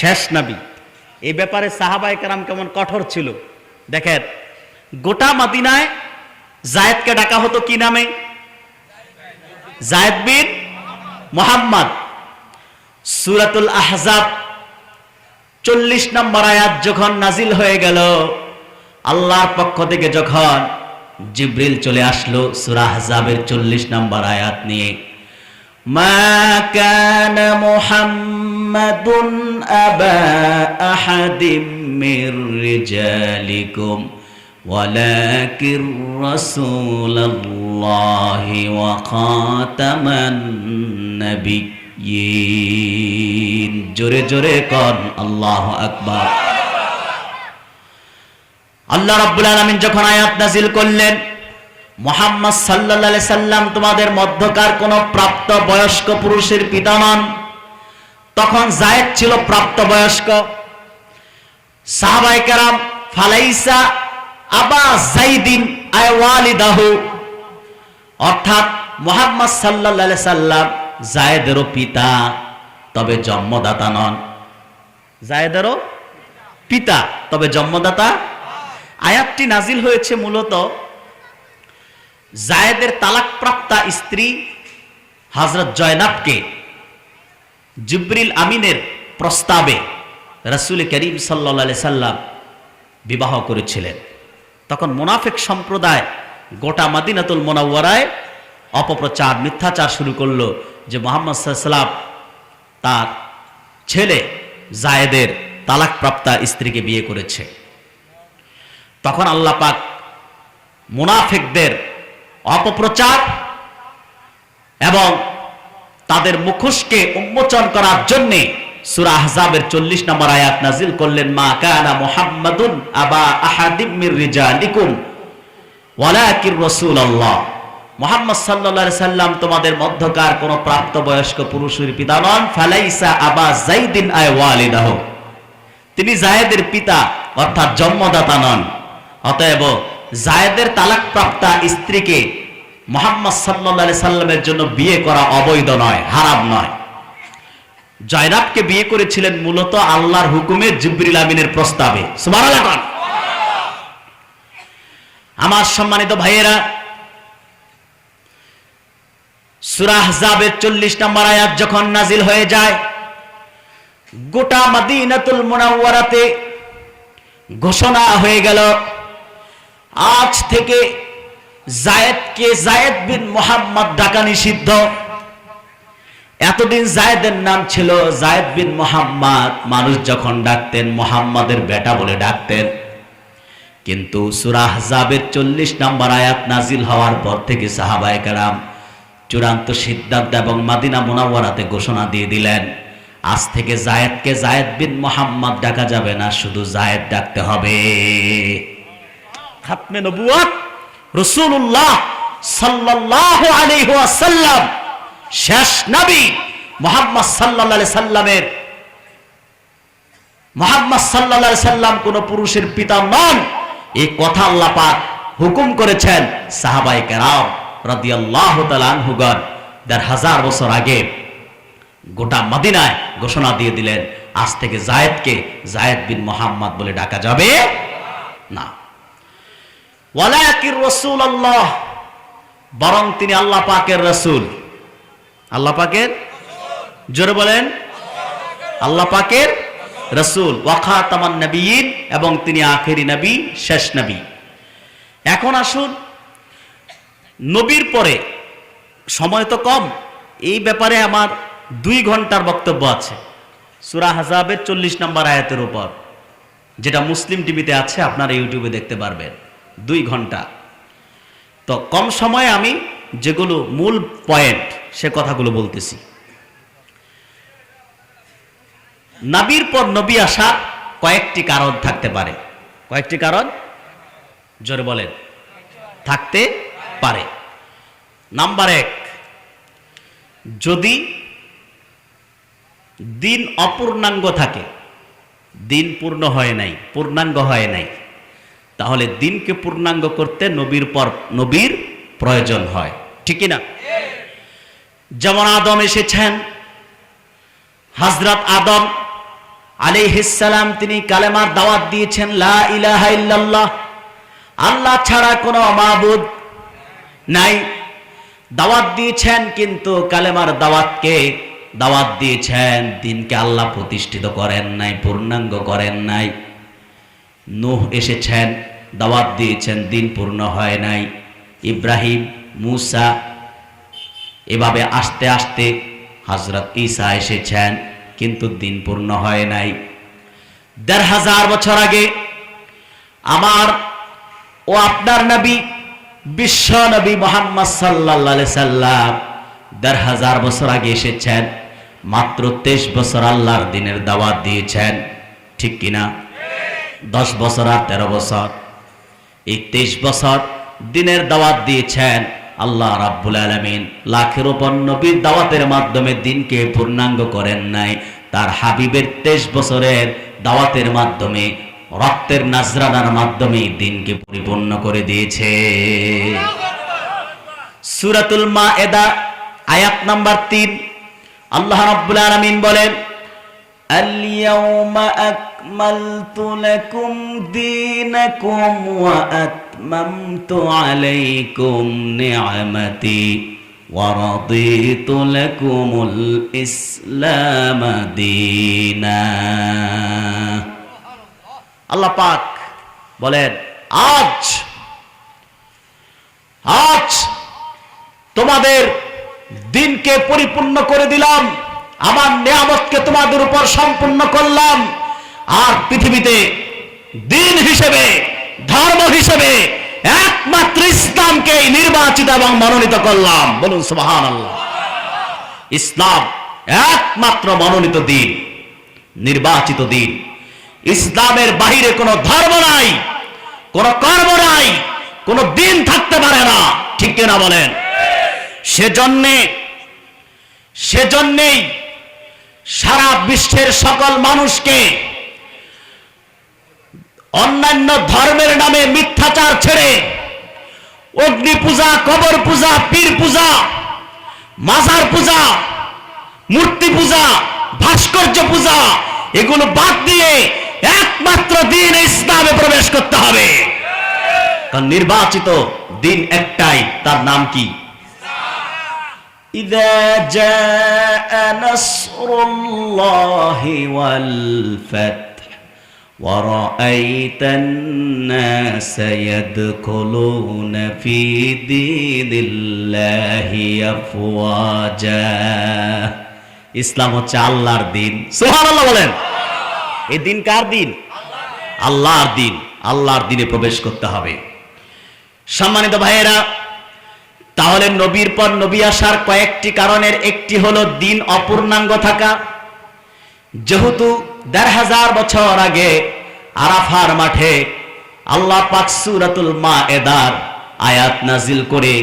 শেষ নবী। এই ব্যাপারে সাহাবায়ে কেরাম কেমন কঠোর ছিল দেখেন। গোটা মদিনায় যায়েদকে ডাকা হতো কি নামে? যায়েদ বিন মুহাম্মদ। সূরাতুল আহজাব 40 নম্বর আয়াত যখন নাজিল হয়ে গেল, আল্লাহর পক্ষ থেকে যখন জিবরিল চলে আসলো সূরা আহজাবের 40 নম্বর আয়াত নিয়ে, মা কানা মুহাম্মাদুন আবা আহাদিম মির রিজালিকুম ওয়ালাকির রাসূলুল্লাহি ওয়া খাতামান নাবিয়্যিন। জোরে জোরে কোন আল্লাহু আকবার। আল্লাহ রাব্বুল আলামিন যখন আয়াত নাযিল করলেন, মুহাম্মদ সাল্লাল্লাহু আলাইহি সাল্লাম তোমাদের মধ্যকার কোন প্রাপ্ত বয়স্ক পুরুষের পিতা নন। তখন যায়েদ ছিল প্রাপ্ত বয়স্ক। সাহাবায়ে কেরাম ফালাইসা আবা যাইদিন আয় ওয়ালিদাহু, অর্থাৎ মুহাম্মদ সাল্লাল্লাহু আলাইহি সাল্লাম যায়েদেরও পিতা, তবে জন্মদাতা নন। যায়েদেরও পিতা তবে জন্মদাতা। আয়াতটি নাজিল হয়েছে মূলত যায়েদের তালাকপ্রাপ্তা স্ত্রী হযরত জয়নাবকে জিবরিল আমিনের প্রস্তাবে রাসূল করিম সাল্লাল্লাহু আলাইহি সাল্লাম বিবাহ করেছিলেন। তখন মুনাফিক সম্প্রদায় গোটা মদিনাতুল মুনাওয়ারায় অপপ্রচার মিথ্যাচার শুরু করলো যে মুহাম্মদ সাল্লাল্লাহু আলাইহি সাল্লাম তার ছেলে যায়েদের তালাকপ্রাপ্তা স্ত্রীকে বিয়ে করেছে। তখন আল্লাহ পাক মুনাফিকদের অপপ্রচার এবং তাদের মুখোশকে উন্মোচন করার জন্য সূরা আহজাবের 40 নম্বর আয়াত নাজিল করলেন, মা কানা মুহাম্মাদুন আবা আহাদিম মির রিজালিকুম ওয়ালাকির রাসূলুল্লাহ। মুহাম্মদ সাল্লাল্লাহু আলাইহি সাল্লাম তোমাদের মধ্যকার কোন প্রাপ্তবয়স্ক পুরুষের পিতা নন। ফালাইসা আবা যাইদিন আয় ওয়ালিদাহু, তিনি যায়েদের পিতা অর্থাৎ জন্মদাতা নন। অতএব যায়েদের তালাকপ্রাপ্তা স্ত্রীকে মুহাম্মদ সাল্লাল্লাহু আলাইহি সাল্লামের জন্য বিয়ে করা অবৈধ নয়, হারাম নয়। জয়নাবকে বিয়ে করেছিলেন মূলত আল্লাহর হুকুমে জিবরিল আমিনের প্রস্তাবে। সুবহানাল্লাহ। আমার সম্মানিত ভাইয়েরা, সূরা আহজাবের 40 নম্বর আয়াত যখন নাজিল হয়ে যায়, গোটা মদিনাতুল মুনাওয়ারাতে ঘোষণা হয়ে গেল, আজ থেকে যায়েদকে যায়েদ বিন মুহাম্মদ ডাকা নিষিদ্ধ। এতদিন যায়েদের নাম ছিল যায়েদ বিন মুহাম্মদ, মানুষ যখন ডাকতেন মুহাম্মাদের বেটা বলে ডাকতেন। কিন্তু সূরা আহজাবের 40 নম্বর আয়াত নাজিল হওয়ার পর থেকে সাহাবায়ে কেরাম চূড়ান্ত সিদ্ধান্ত এবং মদিনা মুনাওয়ারাতে ঘোষণা দিয়ে দিলেন, আজ থেকে যায়েদকে যায়েদ বিন মুহাম্মদ ডাকা যাবে না, শুধু যায়েদ ডাকতে হবে। খাতমে নবুয়ত রাসূলুল্লাহ সাল্লাল্লাহু আলাইহি ওয়াসাল্লাম শেষ নবী মুহাম্মদ সাল্লাল্লাহু আলাইহি সাল্লামের মুহাম্মদ সাল্লাল্লাহু আলাইহি সাল্লাম কোন পুরুষের পিতা নন, এই কথা আল্লাহ পাক হুকুম করেছেন। সাহাবায়ে কেরাম রাদিয়াল্লাহু তাআলা আনহুগণ ১৫০০ বছর আগে গোটা মদিনায় ঘোষণা দিয়ে দিলেন, আজ থেকে যায়েদকে যায়েদ বিন মুহাম্মদ বলে ডাকা যাবে না। ওয়ালাকির রাসূলুল্লাহ, বরং তিনি আল্লাহ পাকের রাসূল। আল্লাহ পাকের, জোরে বলেন, আল্লাহ পাকের রাসূল। ওয়া খাতামান নাবিয়্যিন, এবং তিনি আখেরি নবী, শেষ নবী। এখন আসুন, নবীর পরে সময় তো কম, এই ব্যাপারে আমার 2 ঘন্টার বক্তব্য আছে সূরা আহজাবের 40 নম্বর আয়াতের উপর, যেটা মুসলিম টিভিতে আছে, আপনারা ইউটিউবে দেখতে পারবেন। 2 ঘন্টা। তো কম সময়ে আমি যেগুলো মূল পয়েন্ট সে কথাগুলো বলতেছি। নবীর পর নবী আসার কয়েকটি কারণ থাকতে পারে। কয়েকটি কারণ, জোরে বলেন, থাকতে পারে। নাম্বার 1, যদি দিন অপূর্ণাঙ্গ থাকে, দিন পূর্ণ হয় নাই, পূর্ণাঙ্গ হয় নাই, তাহলে দিনকে পূর্ণাঙ্গ করতে নবীর পর নবীর প্রয়োজন হয়, ঠিক না? যেমন আদম এসেছেন, হযরত আদম আলাইহিস সালাম তিনি কালেমার দাওয়াত দিয়েছেন, লা ইলাহা ইল্লাল্লাহ, আল্লাহ ছাড়া কোনো মাবুদ নাই। দাওয়াত দিয়েছেন, কিন্তু কালেমার দাওয়াত দিয়েছেন, দিনকে আল্লাহ প্রতিষ্ঠিত করেন নাই, পূর্ণাঙ্গ করেন নাই। নূহ এসেছেন, দাওয়াত দিয়েছেন, দিন পূর্ণ হয় নাই। ইব্রাহিম, মুসা, এভাবে আস্তে আস্তে হযরত ঈসা এসেছেন, কিন্তু দিন পূর্ণ হয় নাই। ১৫০০ বছর আগে আমার ও আপনার নবী, বিশ্ব নবী মুহাম্মদ সাল্লাল্লাহু আলাইহি সাল্লাম ১৫০০ বছর আগে এসেছেন, মাত্র ২৩ বছর আল্লাহর দ্বীনের দাওয়াত দিয়েছেন, ঠিক কিনা? ১০ বছর আর ১৩ বছর, এই ২৩ বছর দ্বীনের দাওয়াত দিয়েছেন। আল্লাহ রাব্বুল আলামিন লাখের উপর নবীর দাওয়াতের মাধ্যমে দ্বীনকে পূর্ণাঙ্গ করেন নাই, তার হাবিবের ২৩ বছরের দাওয়াতের মাধ্যমে, রক্তের নাজরানার মাধ্যমে দ্বীনকে পরিপূর্ণ করে দিয়েছে। সূরাতুল মায়েদা আয়াত নাম্বার ৩, আল্লাহ রাব্বুল আলামিন বলেন, আল-ইয়াওমা আকমালতু লাকুম দীনাকুম ওয়া আতমামতু আলাইকুম নি'মাতি ওয়া রাদিতু লাকুমুল ইসলাম দীনা। আল্লাহ পাক বলেন, আজ তোমাদের দিনকে পরিপূর্ণ করে দিলাম, আমার নিয়ামতকে তোমাদের উপর সম্পূর্ণ করলাম, আর পৃথিবীতে দিন হিসেবে, ধর্ম হিসেবে একমাত্র ইসলামকে নির্বাচিত এবং মনোনীত করলাম। বলুন সুবহানাল্লাহ। ইসলাম একমাত্র মনোনীত দিন, নির্বাচিত দিন। ইসলামের বাহিরে কোনো ধর্ম নাই, কোনো কর্ম নাই, কোনো দিন থাকতে পারে না, ঠিক কিনা বলেন? সেজন্যেই সারা বিশ্বের সকল মানুষকে অন্যান্য ধর্মের নামে মিথ্যাচার ছেড়ে অগ্নি পূজা, কবর পূজা, পীর পূজা, মাজার পূজা, মূর্তি পূজা, ভাস্কর্য পূজা, এগুলো বাদ দিয়ে একমাত্র দিন ইসলামে প্রবেশ করতে হবে। কারণ নির্বাচিত দিন একটাই, তার নাম কি? ইযা জাআ নাসরুল্লাহি ওয়াল ফাth ওয়া রাআইতান নাসা ইয়াদখুলুনা ফি দীনিল্লাহি আফওয়াজা। ইসলাম হচ্ছে আল্লাহর দিন। সুবহানাল্লাহ বলেন। এই দিন কার দিন? আল্লাহর দিন। আল্লাহর দিনে প্রবেশ করতে হবে। সম্মানিত ভাইয়েরা, তাহলে নবীর পর নবী আসার কয়েকটি কারণের একটি হলো দিন অপূর্ণাঙ্গ থাকা। যেহেতু ১৫০০ বছর আগে আরাফার মাঠে আল্লাহ পাক সূরাতুল মায়েদার আয়াত নাজিল করে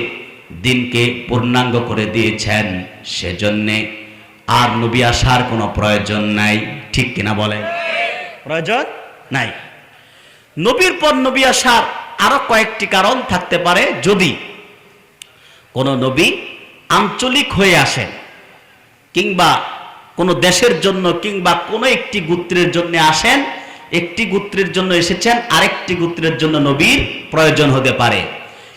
দিনকে পূর্ণাঙ্গ করে দিয়েছেন, সেজন্যে আর নবী আসার কোনো প্রয়োজন নাই, ঠিক কিনা বলেন? প্রয়োজন নাই। নবীর পর নবী আসার আরো কয়েকটি কারণ থাকতে পারে। যদি কোনো নবী আঞ্চলিক হয়ে আসেন, কিংবা কোনো দেশের জন্য, কিংবা কোনো একটি গোত্রের জন্য আসেন, একটি গোত্রের জন্য এসেছেন, আরেকটি গোত্রের জন্য নবীর প্রয়োজন হতে পারে।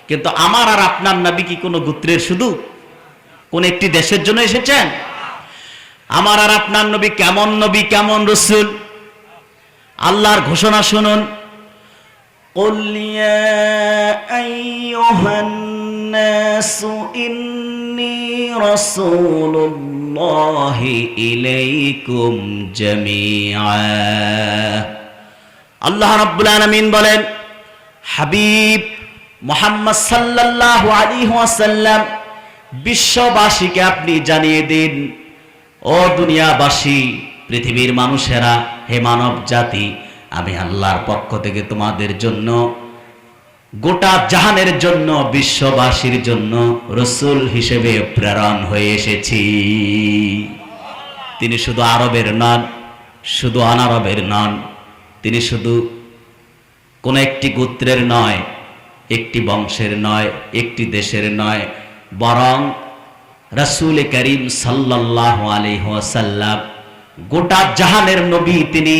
কিন্তু আমার আর আপনার নবী কি কোনো গোত্রের শুধু, কোন একটি দেশের জন্য এসেছেন? আমার আর আপনার নবী কেমন নবী, কেমন রাসূল? আল্লাহর ঘোষণা শুনুন, قل يا أيها الناس إني رسول الله إليكم جميعا। আল্লাহ রাব্বুল আলামিন বলেন, হাবিব মুহাম্মদ সাল্লাল্লাহু আলাইহি ওয়াসাল্লাম, বিশ্ববাসীকে আপনি জানিয়ে দিন, ও দুনিয়াবাসী, পৃথিবীর মানুষেরা, হে মানব জাতি, আমি আল্লাহর পক্ষ থেকে তোমাদের জন্য, গোটা জাহানের জন্য, বিশ্ববাসীর জন্য রাসূল হিসেবে প্রেরণ হয়ে এসেছি। তিনি শুধু আরবের নন, শুধু অনারবের নন, তিনি শুধু কোন একটি গোত্রের নয়, একটি বংশের নয়, একটি দেশের নয়, বরং রাসূল করিম সাল্লাল্লাহু আলাইহি ওয়াসাল্লাম গোটা জাহানের নবী তিনি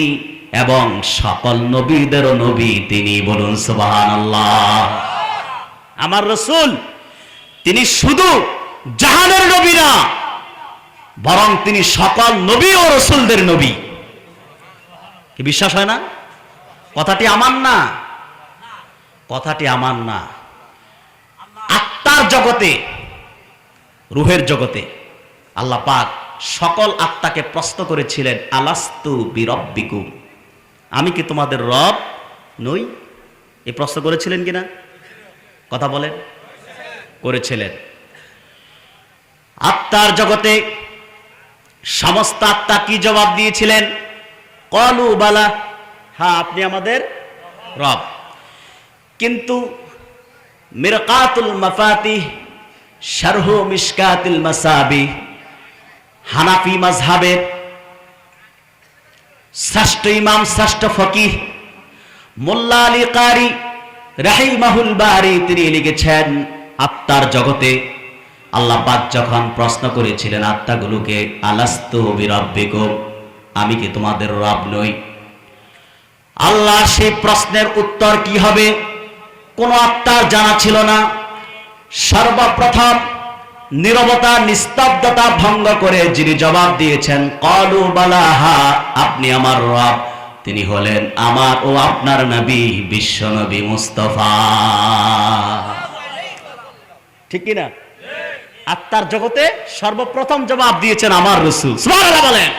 এবং সকল নবীদেরও নবী তিনি। বলুন সুবহানাল্লাহ। আমার রাসূল তিনি শুধু জাহানের নবী না, বরং তিনি সকল নবী ও রাসূলদের নবী। কি বিশ্বাস হয় না? কথাটি আমার না, কথাটি আমার না। আত্মার জগতে, রূহের জগতে আল্লাহ পাক সকল আত্মাকে প্রশ্ন করেছিলেন, আলাস্তু বিরব্বিকুম, আমি কি তোমাদের রব নই? এই প্রশ্ন করেছিলেন কিনা? কথা বলেন। করেছিলেন। আত্মার জগতে সমস্ত আত্মা কি জবাব দিয়েছিলেন? ক্বালু বালা, হ্যাঁ আপনি আমাদের রব। কিন্তু মিরকাতুল মাফাতিহ শারহ মিশকাতুল মাসাবিহ, হানাফি মাযহাবের শ্রেষ্ঠ ইমাম, শ্রেষ্ঠ ফকিহ মোল্লা আলী কারি রাহিমাহুল বারি তিনি লিখেছেন, আত্মার জগতে আল্লাহ পাক যখন প্রশ্ন করেছিলেন আত্মাগুলোকে, আলাস্তু বিরাব্বিকুম, আমি কি তোমাদের রব নই? আল্লাহ সেই প্রশ্নের উত্তর কি হবে কোন আত্মার জানা ছিল না। সর্বপ্রথম নীরবতা, নিস্তব্ধতা ভঙ্গ করে যিনি জবাব দিয়েছেন, ক্বালু বালা, হ্যাঁ আপনি আমার রব, তিনি হলেন আমার ও আপনার নবী বিশ্ব নবী মুস্তাফা। ঠিক কি না? আত্মার জগতে সর্বপ্রথম জবাব দিয়েছেন আমার রাসূল। সুবহানাল্লাহ বলেন।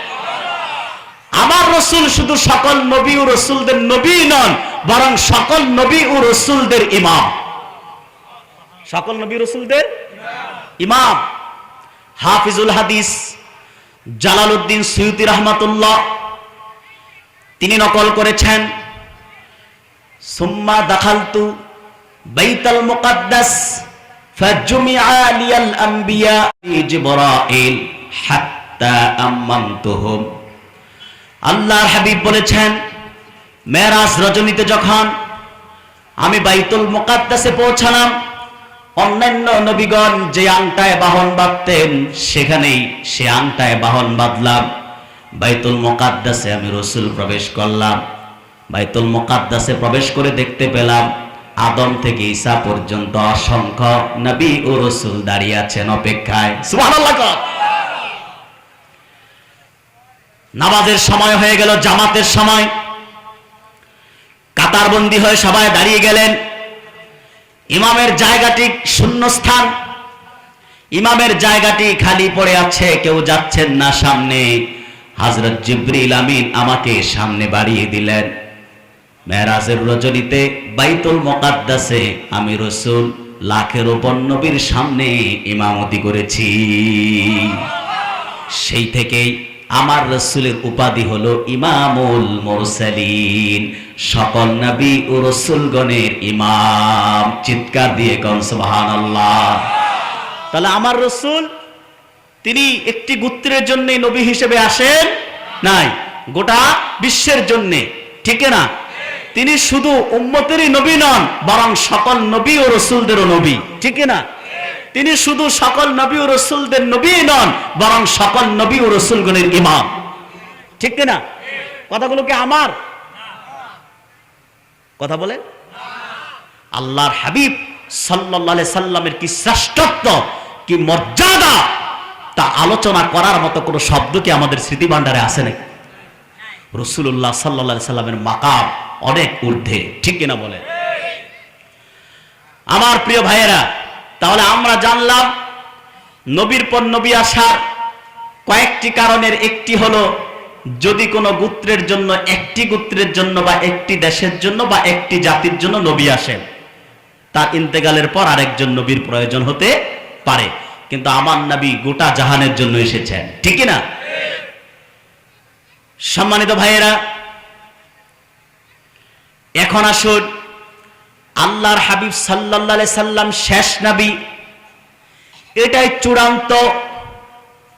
আমার রাসূল শুধু সকল নবী ও রাসূলদের নবী নন, বরং সকল নবী ও রাসূলদের ইমাম। সকল নবী রাসূলদের ইমাম। হাফিজুল হাদিস জালালউদ্দিন সুয়ুতী রাহমাতুল্লাহ তিনি নকল করেছেন, সুম্মা দাখালতু বাইতুল মুকাদ্দাস ফাজুমিআ লিয়াল আম্বিয়া জিবরাইল হাত্তা আম্মামতুহুম। আল্লাহর হাবিব বলেছেন, মেরাজ রজনীতে যখন আমি বাইতুল মুকাদ্দাসে পৌঁছালাম, অন্যান্য নবীগণ যে আংটায় বাহন বাঁধতেন সেখানেই সে আংটায় বাহন বাঁধলাম। বাইতুল মুকাদ্দাসে আমি রাসূল প্রবেশ করলাম। বাইতুল মুকাদ্দাসে প্রবেশ করে দেখতে পেলাম আদম থেকে ঈসা পর্যন্ত অসংখ্য নবী ও রাসূল দাঁড়িয়ে আছেন অপেক্ষায়। সুবহানাল্লাহ। নামাজের সময় হয়ে গেল, জামাতের সময়, কাতারবন্দি হয়ে সবাই দাঁড়িয়ে গেলেন। ইমামের জায়গাটি শূন্যস্থান, ইমামের জায়গাটি খালি পড়ে আছে, কেউ যাচ্ছেন না সামনে। হযরত জিবরিল আমিন আমাকে সামনে বাড়িয়ে দিলেন। মেরাজের রজনীতে বাইতুল মুকাদ্দাসে আমি রাসূল লাখের উপর নবীর সামনে ইমামতি করেছি। সেই থেকেই আমার রাসূলের উপাধি হলো ইমামুল মুরসালিন, সকল নবী ও রাসূলগণের ইমাম। চিৎকার দিয়ে কোন সুবহানাল্লাহ। তাহলে আমার রাসূল তিনি একটি গোত্রের জন্য নবী হিসেবে আসেন নাই, গোটা বিশ্বের জন্য। ঠিক না? তিনি শুধু উম্মতেরই নবী নন, বরং সকল নবী ও রাসূলদেরও নবী। ঠিক না? তিনি শুধু সকল নবী ও রাসূলদের নবী নন, বরং সকল নবী ও রাসূলগণের ইমাম। ঠিক না? কথাগুলো কি আমার কথা বলেন? আল্লাহর হাবিব সাল্লাল্লাহু আলাইহি সাল্লামের কি শ্রেষ্ঠত্ব, কি মর্যাদা, তা আলোচনা করার মতো কোনো শব্দ কি আমাদের স্মৃতি ভান্ডারে আছে নাকি? রাসূলুল্লাহ সাল্লাল্লাহু আলাইহি সাল্লামের মাকাম অনেক ঊর্ধ্বে। ঠিক কিনা বলেন? আমার প্রিয় ভাইয়েরা, তাহলে আমরা জানলাম নবীর পর নবী আসার কয়েকটি কারণের একটি হলো, যদি কোনো গোত্রের জন্য, একটি গোত্রের জন্য বা একটি দেশের জন্য বা একটি জাতির জন্য নবী আসেন, তার ইন্তেকালের পর আরেকজন নবীর প্রয়োজন হতে পারে। কিন্তু আমার নবী গোটা জাহানের জন্য এসেছেন। ঠিক না? সম্মানিত ভাইয়েরা, এখন আসুন, আল্লাহর হাবিব সাল্লাল্লাহু আলাইহি সাল্লাম শেষ নবী, এটাই চূড়ান্ত,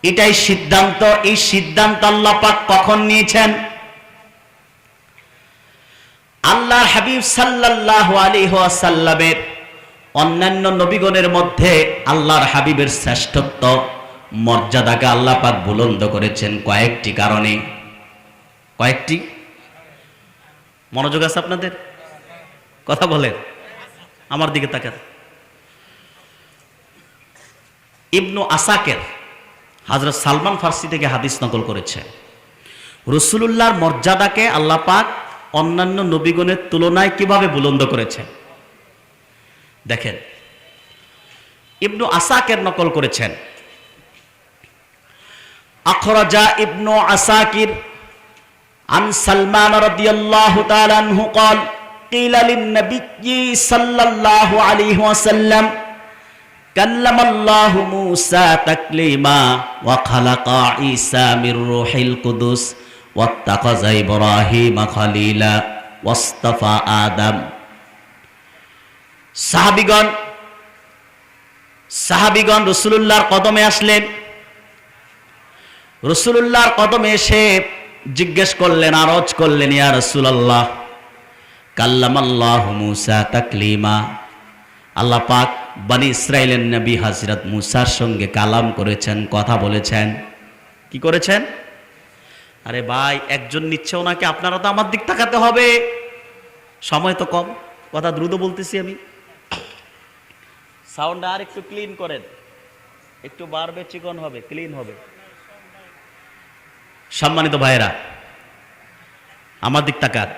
এটাই সিদ্ধান্ত। এই সিদ্ধান্ত আল্লাহ পাক কখন নিয়েছেন? আল্লাহর হাবিব সাল্লাল্লাহু আলাইহি ওয়াসাল্লামের অন্যান্য নবীগণের মধ্যে আল্লাহর হাবিবের শ্রেষ্ঠত্ব মর্যাদাকে আল্লাহ পাক বুলন্দ করেছেন কয়েকটি কারণে। কয়েকটি, মনোযোগ আছে আপনাদের? কথা বলেন, আমার দিকে তাকান। ইবনু আসাকের হযরত সালমান ফার্সি থেকে হাদিস নকল করেছে, রাসূলুল্লাহর মর্যাদাকে আল্লাহ পাক অন্যান্য নবীগণের তুলনায় কিভাবে বুলন্দ করেছেন দেখেন। ইবনু আসাকের নকল করেছেন, আখরাজা ইবনু আসাকির আন সালমান রাদিয়াল্লাহু তাআলা আনহু قال قيل للنبي صلى الله عليه وسلم كلم الله موسى تكليما وخلق عيسى من روح القدس واتخذ إبراهيم خليلا واصطفى آدم। সাহাবীগণ রাসূলুল্লাহর কদমে আসলেন। রাসূলুল্লাহর কদমে এসে জিজ্ঞেস করলেন, আরজ করলেন, ইয়া রাসূলুল্লাহ, কাল্লামাল্লাহু মূসা তাকলিমা, আল্লাহ পাক বনি ইসরাইলের নবী হযরত মূসার সঙ্গে কালাম করেছেন, কথা বলেছেন। কি করেছেন? আরে ভাই, একজন নিচ্ছে ওনাকে, আপনারা তো আমার দিক তাকাতে হবে, সময় তো কম, কথা দ্রুত বলতেছি আমি। সাউন্ড আর একটু ক্লিন করেন, একটু বাড়বে, চিকন হবে, ক্লিন হবে। সম্মানিত ভাইরা, আমার দিক তাকান।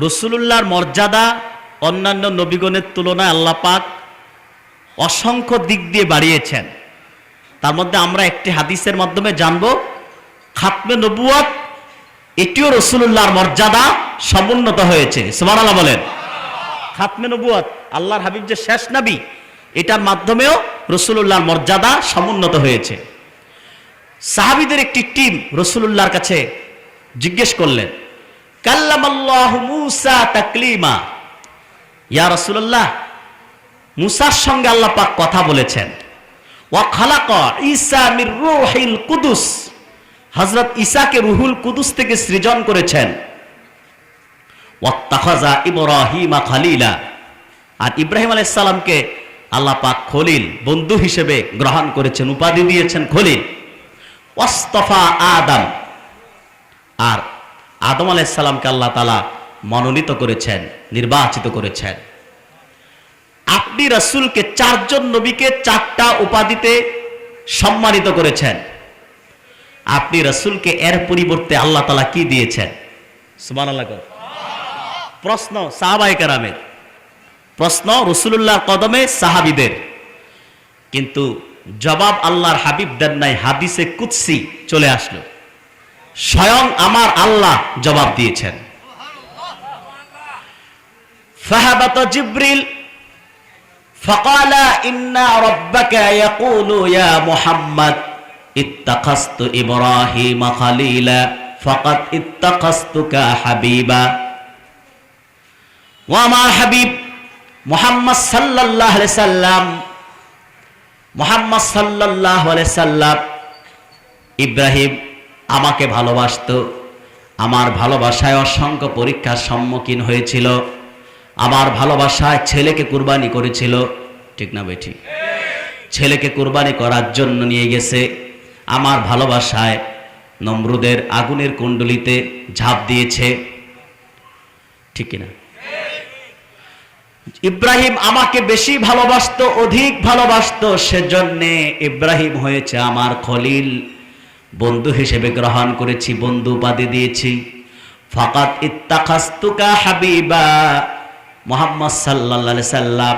রাসূলুল্লাহর মর্যাদা অন্যান্য নবীগণের তুলনায় আল্লাহ পাক অসংখ্য দিক দিয়ে বাড়িয়েছেন। তার মধ্যে আমরা একটি হাদিসের মাধ্যমে জানব, খাতমে নবুয়ত এটিও রাসূলুল্লাহর মর্যাদা সমুন্নত হয়েছে। সুবহানাল্লাহ বলেন। খাতমে নবুয়ত, আল্লাহর হাবিব যে শেষ নবী, এটার মাধ্যমেও রাসূলুল্লাহর মর্যাদা সমুন্নত হয়েছে। সাহাবীদের একটি টিম রাসূলুল্লাহর কাছে জিজ্ঞেস করলেন, কাল্লামাল্লাহু মূসা তাকলিমা, ইয়া রাসূলুল্লাহ, মূসার সঙ্গে আল্লাহ পাক কথা বলেছেন। ওয়া খালাকা ঈসা মির রূহিল কুদুস, হযরত ঈসাকে রুহুল কুদুস থেকে সৃজন করেছেন। ওয়াত্তাখাযা ইব্রাহিমা খলিলা, আর ইব্রাহিম আলাইহিস সালামকে আল্লাহ পাক খলিল, বন্ধু হিসেবে গ্রহণ করেছেন, উপাধি দিয়েছেন খলিল। ওয়াসতাফা আদম, আর আদম আলাইহিস সালামকে আল্লাহ তাআলা মনোনীত করেছেন, নির্বাচিত করেছেন। আপনি রাসূলকে, চারজন নবীকে চারটা উপাধিতে সম্মানিত করেছেন। আপনি রাসূলকে এর পরিবর্তে আল্লাহ তাআলা কি দিয়েছেন? সুবহানাল্লাহ। প্রশ্ন সাহাবায়ে কেরামের, প্রশ্ন রাসূলুল্লাহর কদমে সাহাবীদের, কিন্তু জবাব আল্লাহর হাবিব দেন নাই। হাদিসে কুদসি চলে আসলো, স্বয়ং আমার আল্লাহ জবাব দিয়েছেন। ফাহাবাত জিবরিল ফাকালা ইন্না রাব্বাকা ইয়াকুলু ইয়া মুহাম্মদ ইত্তাখাযতু ইব্রাহিমা খলিলা ফাকাদ ইত্তাখাযতুকা হাবিবা। ওয়া আমার হাবিব মুহাম্মদ সাল্লাল্লাহু আলাইহি সাল্লাম, মুহাম্মদ সাল্লাল্লাহু আলাইহি সাল্লাম, ইব্রাহিম আমাকে ভালোবাসতো, আমার ভালোবাসায় অসংখ্য পরীক্ষার সম্মুখীন হয়েছিল, আমার ভালোবাসায় ছেলেকে কুরবানি করেছিল, ঠিক না বেঠি? ছেলেকে কুরবানি করার জন্য নিয়ে গেছে, আমার ভালোবাসায় নমরুদের আগুনের কুণ্ডলিতে ঝাঁপ দিয়েছে, ঠিক কিনা? ইব্রাহিম আমাকে বেশি ভালোবাসতো, অধিক ভালোবাসতো, সেজন্য ইব্রাহিম হয়েছে আমার খলিল, বন্ধু হিসেবে গ্রহণ করেছি, বন্ধু উপাধি দিয়েছি। ফাকাত ইত্তাখাযতুকা হাবিবা, মুহাম্মদ সাল্লাল্লাহু আলাইহি সাল্লাম,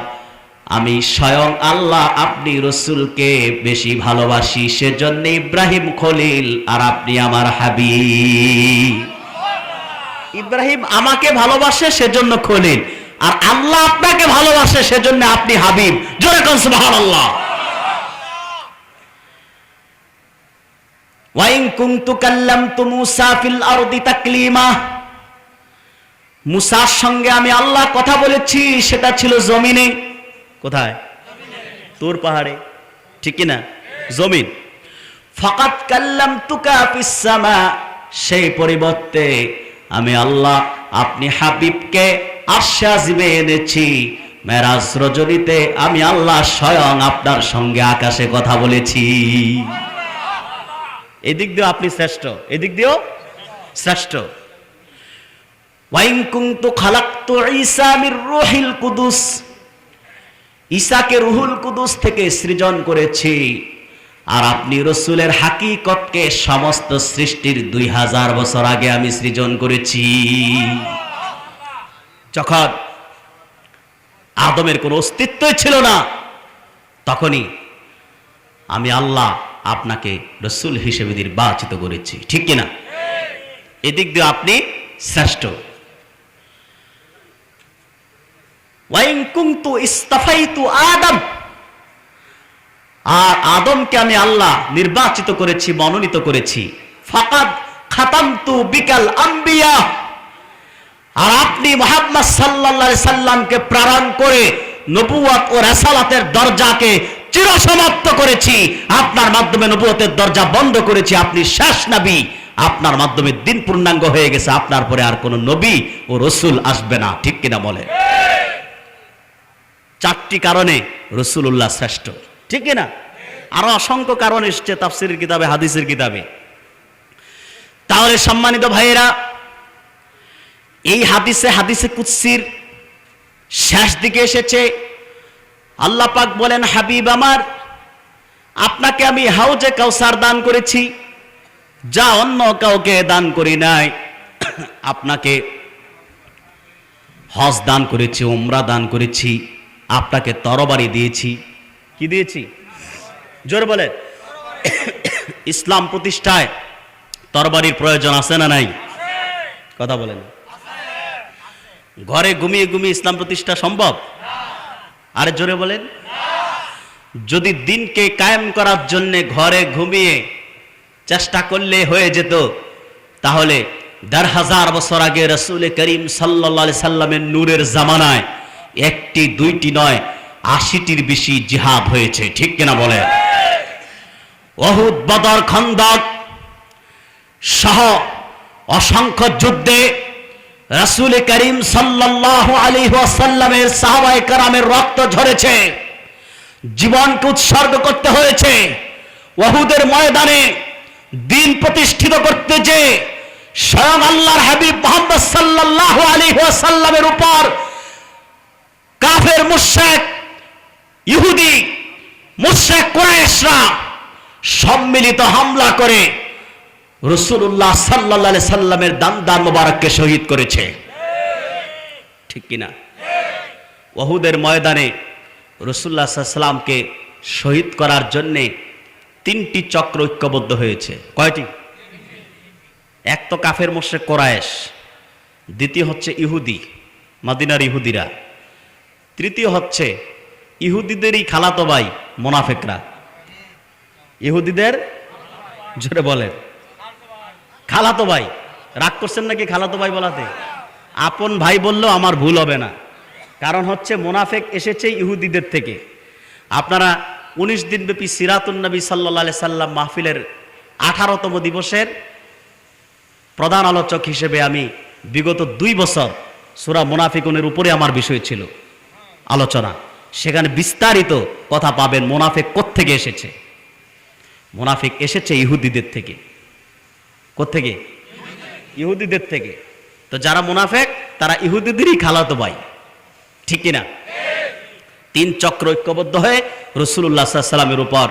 আমি স্বয়ং আল্লাহ আপনি রাসূলকে বেশি ভালোবাসি, সেজন্য ইব্রাহিম খলিল আর আপনি আমার হাবিব। ইব্রাহিম আমাকে ভালোবাসে সেজন্য খলিল, আর আল্লাহ আপনাকে ভালোবাসে সেজন্য আপনি হাবিব। জোরে কোন সুবহানাল্লাহ। ওয়া ইন কুনতু কাল্লামতু মূসা ফিল আরদি তাকলিমা, মূসার সঙ্গে আমি আল্লাহ কথা বলেছি, সেটা ছিল জমিনে। কোথায়? তুর পাহাড়ে, ঠিক কি না? জমিন। ফাকাত কাল্লামতুকা ফিস সামা, সেই পরিবর্তে আমি আল্লাহ আপনি হাবিবকে আরশে আজিমে এনেছি, মেরাজ রজনীতে আমি আল্লাহ স্বয়ং আপনার সঙ্গে আকাশে কথা বলেছি। এদিক দিয়েও আপনি শ্রেষ্ঠ, এদিক দিয়েও শ্রেষ্ঠ। ওয়াইন কুনতু খালাকতু ঈসা মির রূহিল কুদুস, ঈসাকে রুহুল কুদুস থেকে সৃজন করেছি, আর আপনি রসুলের হাকিকতকে সমস্ত সৃষ্টির 2000 বছর আগে আমি সৃজন করেছি। যখন আদমের কোনো অস্তিত্বই ছিল না, তখনই আমি আল্লাহ আপনাকে রসুল হিসেবে নির্বাচিত করেছি, ঠিক কিনা? এদিক দিয়ে আপনি শ্রেষ্ঠ। ওয়াইন কুনতু ইস্তাফাইতু আদম, আর আদমকে আমি আল্লাহ নির্বাচিত করেছি, মনোনীত করেছি। ফাকাদ খাতামতু বিকাল আম্বিয়া, আর আপনি মুহাম্মদ সাল্লাল্লাহু আলাইহি সাল্লামকে প্রেরণ করে নবুয়ত ও রাসালাতের দরজাকে চিরসমাপ্ত করেছি। আপনার মাধ্যমে নবুয়তের দরজা বন্ধ করেছি। আপনি শেষ নবী, আপনার মাধ্যমে দিন পূর্ণাঙ্গ হয়ে গেছে। আপনার পরে আর কোনো নবী ও রসুল আসবে না, ঠিক কিনা বলে? 4টি কারণে রাসূলুল্লাহ শ্রেষ্ঠ, ঠিক কিনা? আরো অসংখ্য কারণ এসেছে তাফসীরের কিতাবে, হাদিসের কিতাবে। তাহলে সম্মানিত ভাইয়েরা, এই হাদিসে কুদসির শেষ দিকে এসেছে, আল্লাহ পাক বলেন, হাবিব আমার, আপনাকে আমি হাউজে কাউসার দান করেছি, যা অন্য কাউকে দান করি নাই। আপনাকে হজ দান করেছি, উমরা দান করেছি, আপনাকে তরবারি দিয়েছি। কি দিয়েছি? জোরে বলে। ইসলাম প্রতিষ্ঠায় তরবারির প্রয়োজন আছে না নাই? কথা বলেন। ঘরে ঘুমিয়ে ঘুমিয়ে ইসলাম প্রতিষ্ঠা সম্ভব? আরে জোরে বলেন। যদি দিনকে কায়েম করার জন্য ঘরে ঘুমিয়ে চেষ্টা করলে হয়ে যেত, তাহলে 1000 বছর আগে রাসূল করিম সাল্লাল্লাহু আলাইহি সাল্লামের নূরের জামানায় 1টি 2টি নয় 80টির বেশি জিহাদ হয়েছে, ঠিক কিনা বলে? উহুদ, বদর, খন্দক সহ অসংখ্য যুদ্ধে রাসূল করিম সাল্লাল্লাহু আলাইহি ওয়াসাল্লামের সাহাবায়ে কেরামের রক্ত ঝরেছে, জীবনকে উৎসর্গ করতে হয়েছে। উহুদের ময়দানে দিন প্রতিষ্ঠিত করতে যে স্বয়ং আল্লাহর হাবিব মুহাম্মদ সাল্লাল্লাহু আলাইহি ওয়াসাল্লামের উপর কাফের, মুশরিক, ইহুদি, মুশরিক কুরাইশরা সম্মিলিত হামলা করে রাসূলুল্লাহ সাল্লাল্লাহু আলাইহি সাল্লামের দান মোবারককে শহীদ করেছে, ঠিক কিনা? উহুদের ময়দানে রাসূলুল্লাহ সাল্লাল্লাহু আলাইহি সাল্লামকে শহীদ করার জন্য 3টি চক্র ঐক্যবদ্ধ হয়েছে। কয়টি? এক তো কাফের, মুশরিক, কুরাইশ, দ্বিতীয় হচ্ছে ইহুদি, মদিনার ইহুদিরা, তৃতীয় হচ্ছে ইহুদিদেরই খালাতো ভাই মুনাফিকরা। ইহুদিদের, জোরে বলেন, খালাতো ভাই। রাগ করছেন নাকি খালাতো ভাই বলাতে? আপন ভাই বললেও আমার ভুল হবে না, কারণ হচ্ছে মুনাফিক এসেছে ইহুদিদের থেকে। আপনারা 19 দিন ব্যাপী সিরাতুন নবী সাল্লাল্লাহু আলাইহি সাল্লাম মাহফিলের 18তম দিবসের প্রধান আলোচক হিসেবে আমি বিগত 2 বছর সূরা মুনাফিকুনের উপরে আমার বিষয় ছিল আলোচনা। সেখানে বিস্তারিত কথা পাবেন মুনাফিক কোত্থেকে এসেছে। মুনাফিক এসেছে ইহুদিদের থেকে। কোত্থেকে? ইহুদিদের থেকে। তো যারা মুনাফিক তারা ইহুদিদেরই খালাতো ভাই, ঠিক কিনা? 3 চক্র ঐক্যবদ্ধ হয়ে রাসূলুল্লাহ সাল্লাল্লাহু আলাইহি সাল্লামের উপর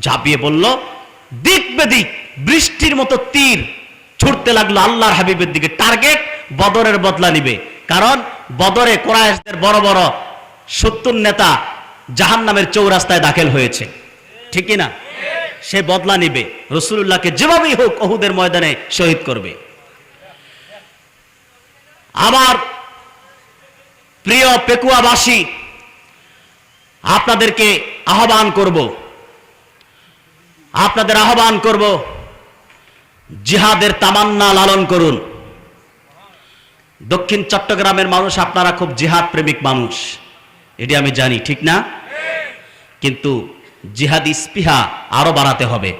ঝাঁপিয়ে পড়ল। দিক বেদিক বৃষ্টির মতো তীর ছুটতে লাগলো আল্লাহর হাবিবের দিকে। টার্গেট বদরের বদলা নিবে, কারণ বদরে কুরাইশদের বড় বড় 70 নেতা জাহান্নামের চৌরাস্তায় দাখিল হয়েছে, ঠিক কিনা? সে বদলা নিবে, রাসূলুল্লাহকে যেভাবেই হোক উহুদের ময়দানে শহীদ করবে। আমার প্রিয় পেকুয়াবাসী, আপনাদেরকে আহ্বান করব, জিহাদের তামান্না লালন করুন। দক্ষিণ চট্টগ্রামের মানুষ আপনারা খুব জিহাদ প্রেমিক মানুষ, এটি আমি জানি, ঠিক না? কিন্তু জিহাদি স্পৃহা আরো বাড়াতে হবে।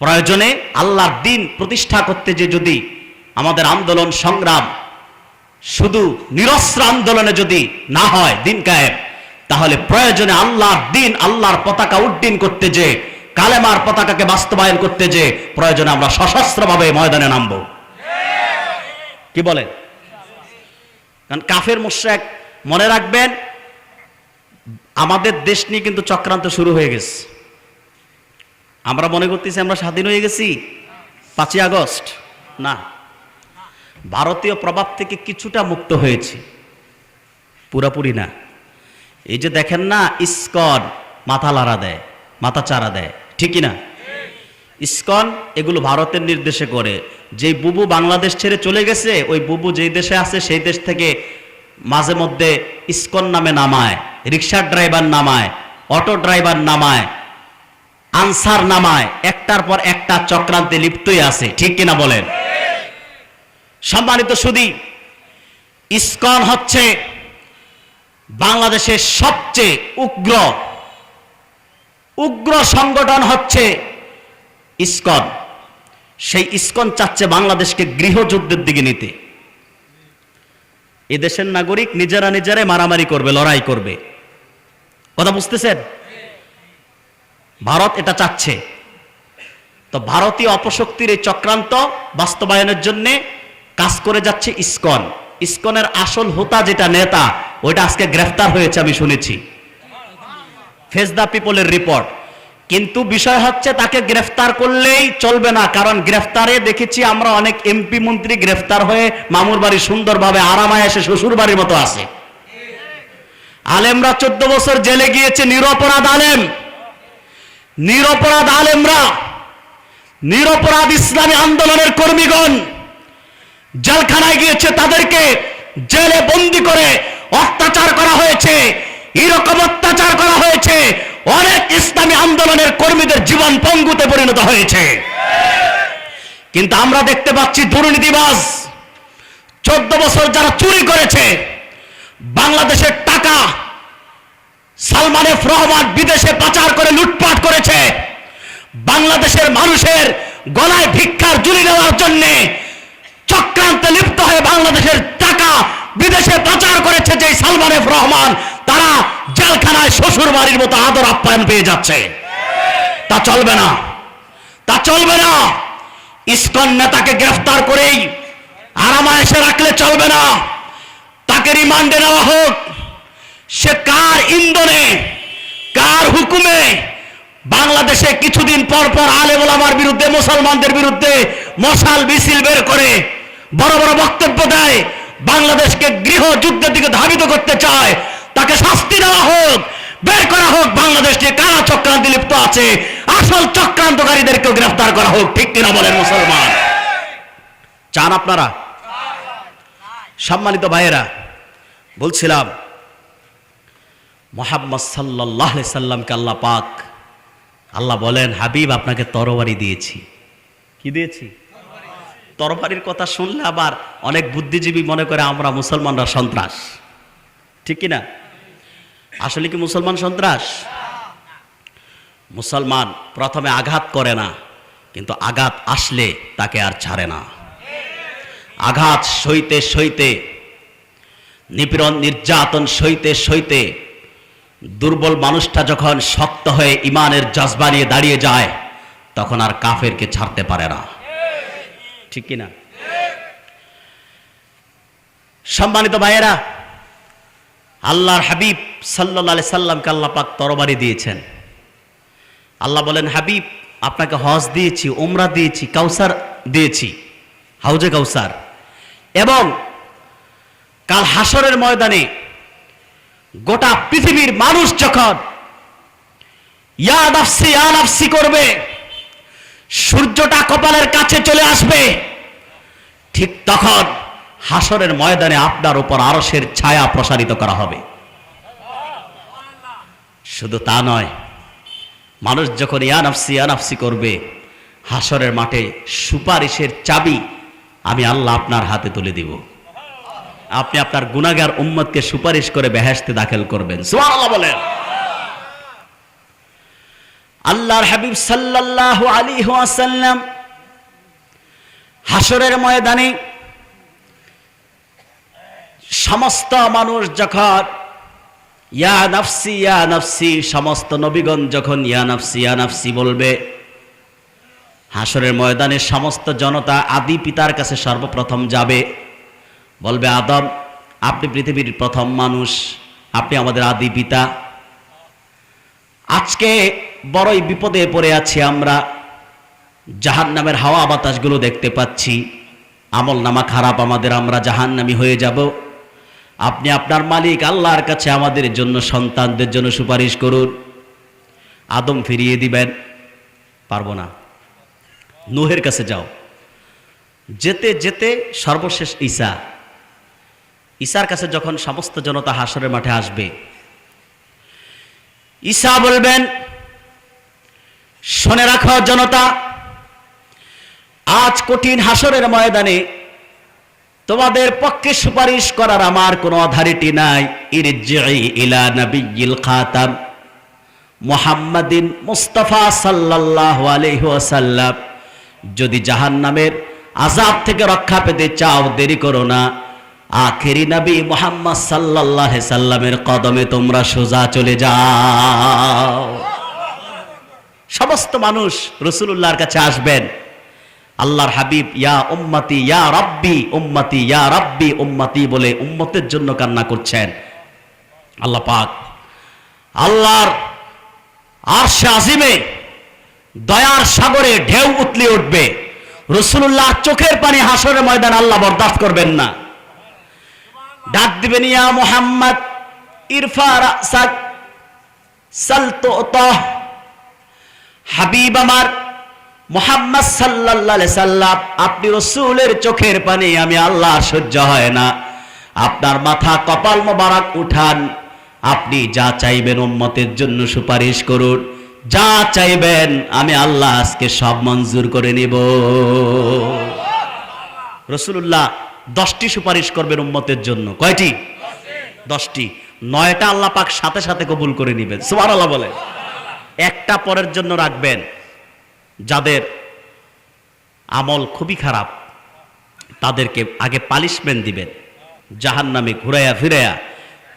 প্রয়োজনে আল্লাহর দ্বীন প্রতিষ্ঠা করতে যে যদি আমাদের আন্দোলন সংগ্রাম শুধু নিরস্ত্র আন্দোলনে যদি না হয় দিন কায়েম, তাহলে প্রয়োজনে আল্লাহর দিন, আল্লাহর পতাকা উড্ডীন করতে যে, কালেমার পতাকাকে বাস্তবায়ন করতে যে প্রয়োজনে আমরা সশস্ত্রভাবে ময়দানে নামব। কি বলেন? কারণ কাফের মুশরিক, মনে রাখবেন, আমাদের দেশ নিয়ে কিন্তু চক্রান্ত শুরু হয়ে গেছে। আমরা মনে করতেছি আমরা স্বাধীন হয়ে গেছি 5ই আগস্ট। না, ভারতীয় প্রভাব থেকে কিছুটা মুক্ত হয়েছে, পুরাপুরি না। এই যে দেখেন না, ইসকন মাথা লাড়া দেয়, মাথা চারা দেয়, ঠিকই না? ইসকন এগুলো ভারতের নির্দেশে করে। যেই বুবু বাংলাদেশ ছেড়ে চলে গেছে, ওই বুবু যেই দেশে আছে সেই দেশ থেকে মাঝে মধ্যে ইসকন নামে নামায়, রিক্সার ড্রাইভার নামায়, অটো ড্রাইভার নামায়, আনসার নামায়, একটার পর একটা চক্রান্তে লিপ্তই আছে, ঠিক কিনা বলেন? সম্মানিত সুধী, ইসকন হচ্ছে বাংলাদেশের সবচেয়ে উগ্র সংগঠন হচ্ছে ইসকন। সেই ইসকন চাচ্ছে বাংলাদেশকে গৃহযুদ্ধের দিকে নিতে। এদেশের নাগরিক নিজেরাই মারামারি করবে, লড়াই করবে। কথা বুঝতেছেন? ভারত এটা চাচ্ছে। তো ভারতীয় অপশক্তির এই চক্রান্ত বাস্তবায়নের জন্য কাজ করে যাচ্ছে ইসকন। ইসকনের আসল হোতা যেটা নেতা, ওইটা আজকে গ্রেফতার হয়েছে, আমি শুনেছি, ফেস দ্য পিপলের রিপোর্ট। কিন্তু বিষয় হচ্ছে তাকে গ্রেফতার করলেই চলবে না, কারণ গ্রেফতারে দেখেছি আমরা অনেক এমপি মন্ত্রী গ্রেফতার হয়ে মামুর বাড়ি সুন্দরভাবে আরামায় এসে শ্বশুর বাড়ির মতো আছে। আলেমরা 14 বছর জেলে গিয়েছে, নিরপরাধ আলেম, নিরপরাধ আলেমরা, নিরপরাধ ইসলামী আন্দোলনের কর্মীগণ জেলখানায় গিয়েছে, তাদেরকে জেলে বন্দি করে অত্যাচার করা হয়েছে। এরকম অত্যাচার করা হয়েছে, অনেক ইসলামী আন্দোলনের কর্মীদের জীবন পঙ্গুতে পরিণত হয়েছে। কিন্তু আমরা দেখতে পাচ্ছি দুর্নীতিবাজ 14 বছর যারা চুরি করেছে, বাংলাদেশের টাকা সালমান এফ রহমান বিদেশে পাচার করে লুটপাট করেছে, বাংলাদেশের মানুষের গলায় ভিক্ষার ঝুলি দেওয়ার জন্য চক্রান্তে লিপ্ত হয়ে বাংলাদেশের টাকা বিদেশে পাচার করেছে যে সালমান এফ রহমান, তারা জেলখানায় শ্বশুর বাড়ির মতো আদর আপ্যায়ন পেয়ে যাচ্ছে। তা চলবে না, তা চলবে না। ইসকন নেতাকে গ্রেফতার করেই আরামায়েশে রাখলে চলবে না, তাকে রিমান্ডে নেওয়া হোক। সে কার ইন্ধনে, কার হুকুমে বাংলাদেশে কিছুদিন পর পর আলেম ওলামার বিরুদ্ধে, মুসলমানদের বিরুদ্ধে মশাল মিছিল বের করে বড় বড় বক্তব্য দেয়, বাংলাদেশকে গৃহযুদ্ধের দিকে ধাবিত করতে চায়, তাকে শাস্তি দেওয়া হোক, বের করা হোক বাংলাদেশে কারা চক্রান্তে লিপ্ত আছে, আসল চক্রান্তকারীদেরকেও গ্রেফতার করা হোক। ঠিক কিনা বলেন মুসলমান? চান আপনারা? সম্মানিত ভাইয়েরা, বলছিলাম মুহাম্মদ সাল্লাল্লাহু আলাইহি সাল্লামকে আল্লাহ পাক, আল্লাহ বলেন, হাবিব আপনাকে তরবারি দিয়েছি। কি দিয়েছি? তরবারির কথা শুনলে আবার অনেক বুদ্ধিজীবী মনে করে আমরা মুসলমানরা সন্ত্রাস, ঠিক কিনা? আসলে কি মুসলমান সন্ত্রাস? মুসলমান প্রথমে আঘাত করে না, কিন্তু আঘাত আসলে তাকে আর ছাড়ে না। আঘাত সইতে সইতে, নিপীড়ন নির্যাতন সইতে সইতে দুর্বল মানুষটা যখন শক্ত হয়ে ইমানের জজবা নিয়ে দাঁড়িয়ে যায়, তখন আর কাফেরকে ছাড়তে পারে না, ঠিক কিনা? সম্মানিত ভাইয়েরা, আল্লাহর হাবিব সাল্লাল্লাহু আলাইহি সাল্লামকে আল্লাহ পাক তরবারি দিয়েছেন। আল্লাহ বলেন, হাবিব আপনাকে হজ দিয়েছি, উমরা দিয়েছি, কাউসার দিয়েছি, হাউজে কাউসার। এবং কাল হাসরের ময়দানে গোটা পৃথিবীর মানুষ যখন ইয়া নাফসি ইয়া নাফসি করবে, সূর্যটা কপালের কাছে চলে আসবে, ঠিক তখন হাসরের ময়দানে আপনার উপর আরশের ছায়া প্রসারিত করা হবে। শুধু তা নয়, মানুষ যখন ইয়া নাফসি করবে, হাসরের মাঠে সুপারিশের চাবি আমি আল্লাহ আপনার হাতে তুলে দিব। আপনি আপনার গুনাহগার উম্মতকে সুপারিশ করে বেহেশতে দাখিল করবেন। সুবহানাল্লাহ বলেন। আল্লাহর হাবিব সাল্লাল্লাহু আলাইহি ওয়াসাল্লাম হাসরের ময়দানে সমস্ত মানুষ যখন ইয়া নাফসি, সমস্ত নবীগণ যখন ইয়া নাফসি বলবে, হাসরের ময়দানে সমস্ত জনতা আদি পিতার কাছে সর্বপ্রথম যাবে, বলবে আদম আপনি পৃথিবীর প্রথম মানুষ, আপনি আমাদের আদি পিতা। আজকে বড়ই বিপদে পড়ে আছি আমরা, জাহান্নামের হাওয়া বাতাসগুলো দেখতে পাচ্ছি, আমল নামা খারাপ আমাদের, আমরা জাহান্নামী হয়ে যাব। আপনি আপনার মালিক আল্লাহর কাছে আমাদের জন্য, সন্তানদের জন্য সুপারিশ করুন। আদম ফিরিয়ে দিবেন, পারবো না। নূহের কাছে যাও। যেতে যেতে সর্বশেষ ঈসার কাছে যখন সমস্ত জনতা হাসরের মাঠে আসবে, ঈসা বলবেন শুনে রাখো জনতা, আজ কঠিন হাসরের ময়দানে তোমাদের পক্ষে সুপারিশ করার আমার কোনো অথরিটি নাই। ইরজিই ইলা নাবিয়্যিল খাতাম মুহাম্মাদিন মুস্তাফা সাল্লাল্লাহু আলাইহি ওয়াসাল্লাম, যদি জাহান্নামের আযাব থেকে রক্ষা পেতে চাও দেরি করো না, আখেরি নবী মুহাম্মদ সাল্লাল্লাহু আলাইহি সাল্লামের কদমে তোমরা সোজা চলে যাও। সমস্ত মানুষ রাসূলুল্লাহর কাছে আসবেন, আল্লাহর হাবিব ইয়া উম্মতি ইয়া রাব্বি উম্মতি ইয়া রাব্বি উম্মতি বলে উম্মতের জন্য কান্না করছেন। আল্লাহ পাক আল্লাহর আরশে আজিমে দয়ার সাগরে ঢেউ উতলে উঠবে, রাসূলুল্লাহ চোখের পানি হাসরের ময়দানে আল্লাহ বরদাস্ত করবেন না। ডাক দিবেন ইয়া মুহাম্মদ ইরফা রাসাক সালতুতা, হাবিব আমার মুহাম্মদ সাল্লাল্লাহু আলাইহি সাল্লাম, আপনি রাসূলের চোখের পানি আমি আল্লাহ সহ্য হয় না, আপনার মাথা কপাল মোবারক উঠান, আপনি যা চাইবেন উম্মতের জন্য সুপারিশ করুন, যা চাইবেন আমি আল্লাহ আজকে সব মঞ্জুর করে নিব। রাসূলুল্লাহ 10টি সুপারিশ করবেন উম্মতের জন্য। কয়টি? 10টি। 9টা আল্লাহ পাক সাথে সাথে কবুল করে নেবেন। সুবহানাল্লাহ বলেন। একটা পরের জন্য রাখবেন, যাদের আমল খুবই খারাপ তাদেরকে আগে পানিশমেন্ট দিবেন, জাহান্নামে ঘুরাইয়া ফিরাইয়া,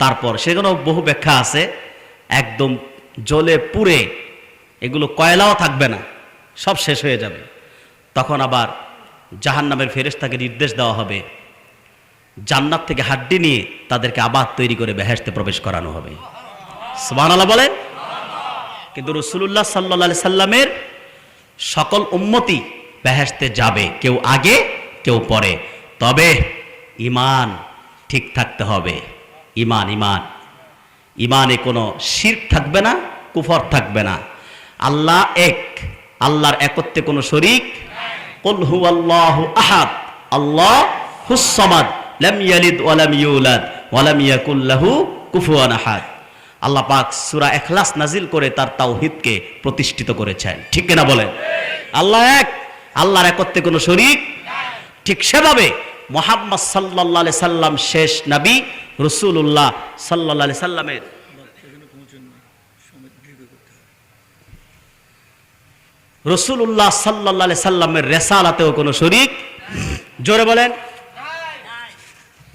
তারপর সেগুলো বহু ব্যাখ্যা আছে, একদম জ্বলে পুড়ে এগুলো কয়লাও থাকবে না, সব শেষ হয়ে যাবে। তখন আবার জাহান্নামের ফেরেশতাকে নির্দেশ দেওয়া হবে, জান্নাত থেকে হাড্ডি নিয়ে তাদেরকে আবার তৈরি করে বেহেশতে প্রবেশ করানো হবে। সুবহানাল্লাহ বলেন। কিন্তু রাসূলুল্লাহ সাল্লাল্লাহু আলাইহি সাল্লামের সকল উম্মতি বেহেশতে যাবে, কেউ আগে কেউ পরে, তবে ঈমান ঠিক থাকতে হবে। ঈমানে কোনো শিরক থাকবে না, কুফর থাকবে না। আল্লাহ এক, আল্লাহর একত্বে কোনো শরীক। কুল হুয়াল্লাহু আহাদ আল্লাহুস সামাদ লাম ইয়ালিদ ওয়া লাম ইউলাদ ওয়া লাম ইয়াকুল লাহু কুফুয়ান আহাদ। আল্লাহ পাক সূরা ইখলাস নাজিল করে তার তাওহীদকে প্রতিষ্ঠিত করেছেন। ঠিক কিনা বলেন? আল্লাহ এক, আল্লাহর একত্বে কোনো শরীক। ঠিক সেভাবে মুহাম্মদ সাল্লাল্লাহু আলাইহি সাল্লাম শেষ নবী, রাসূলুল্লাহ সাল্লাল্লাহু আলাইহি সাল্লামের রাসূলুল্লাহ সাল্লাল্লাহু আলাইহি সাল্লামের রিসালাতেও কোনো শরীক। জোরে বলেন।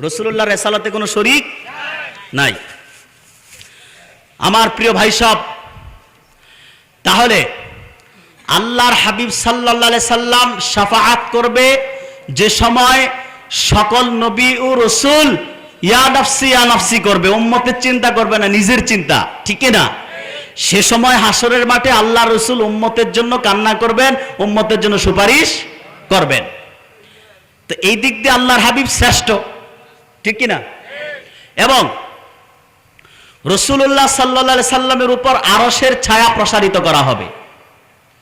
রাসূলুল্লাহর রিসালাতে কোনো শরীক নাই। আমার প্রিয় ভাই সব, তাহলে আল্লাহর হাবিব সাল্লাল্লাহু আলাইহি সাল্লাম শাফাআত করবে যে সময় সকল নবী ও রাসূল ইয়া নাফসি করবে, উম্মতের চিন্তা করবে না, নিজের চিন্তা। ঠিক না? সে সময় হাসরের মাঠে আল্লাহ রাসূল উম্মতের জন্য কান্না করবেন, উম্মতের জন্য সুপারিশ করবেন। তো এই দিক দিয়ে আল্লাহর হাবিব শ্রেষ্ঠ। ঠিক কি না? এবং রাসূলুল্লাহ সাল্লাল্লাহু আলাইহি সাল্লামের উপর আরশের ছায়া প্রসারিত করা হবে।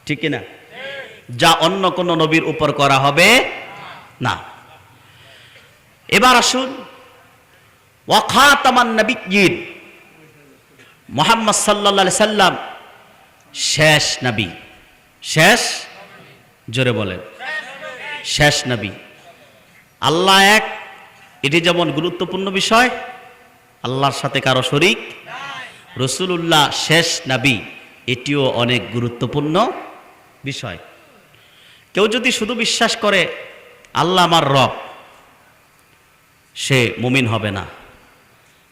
ঠিক কি না? যা অন্য কোন নবীর উপর করা হবে না। এবার আসুন, ওয়া খাতামান নবিয়্যিন, মুহাম্মদ সাল্লাল্লাহু আলাইহি সাল্লাম শেষ নবী। শেষ, জোরে বলেন, শেষ নবী। আল্লাহ এক, এটি যেমন গুরুত্বপূর্ণ বিষয়, আল্লাহর সাথে কারো শরীক। রাসূলুল্লাহ শেষ নবী, এটিও অনেক গুরুত্বপূর্ণ বিষয়। কেউ যদি শুধু বিশ্বাস করে আল্লাহ আমার রব, সে মুমিন হবে না,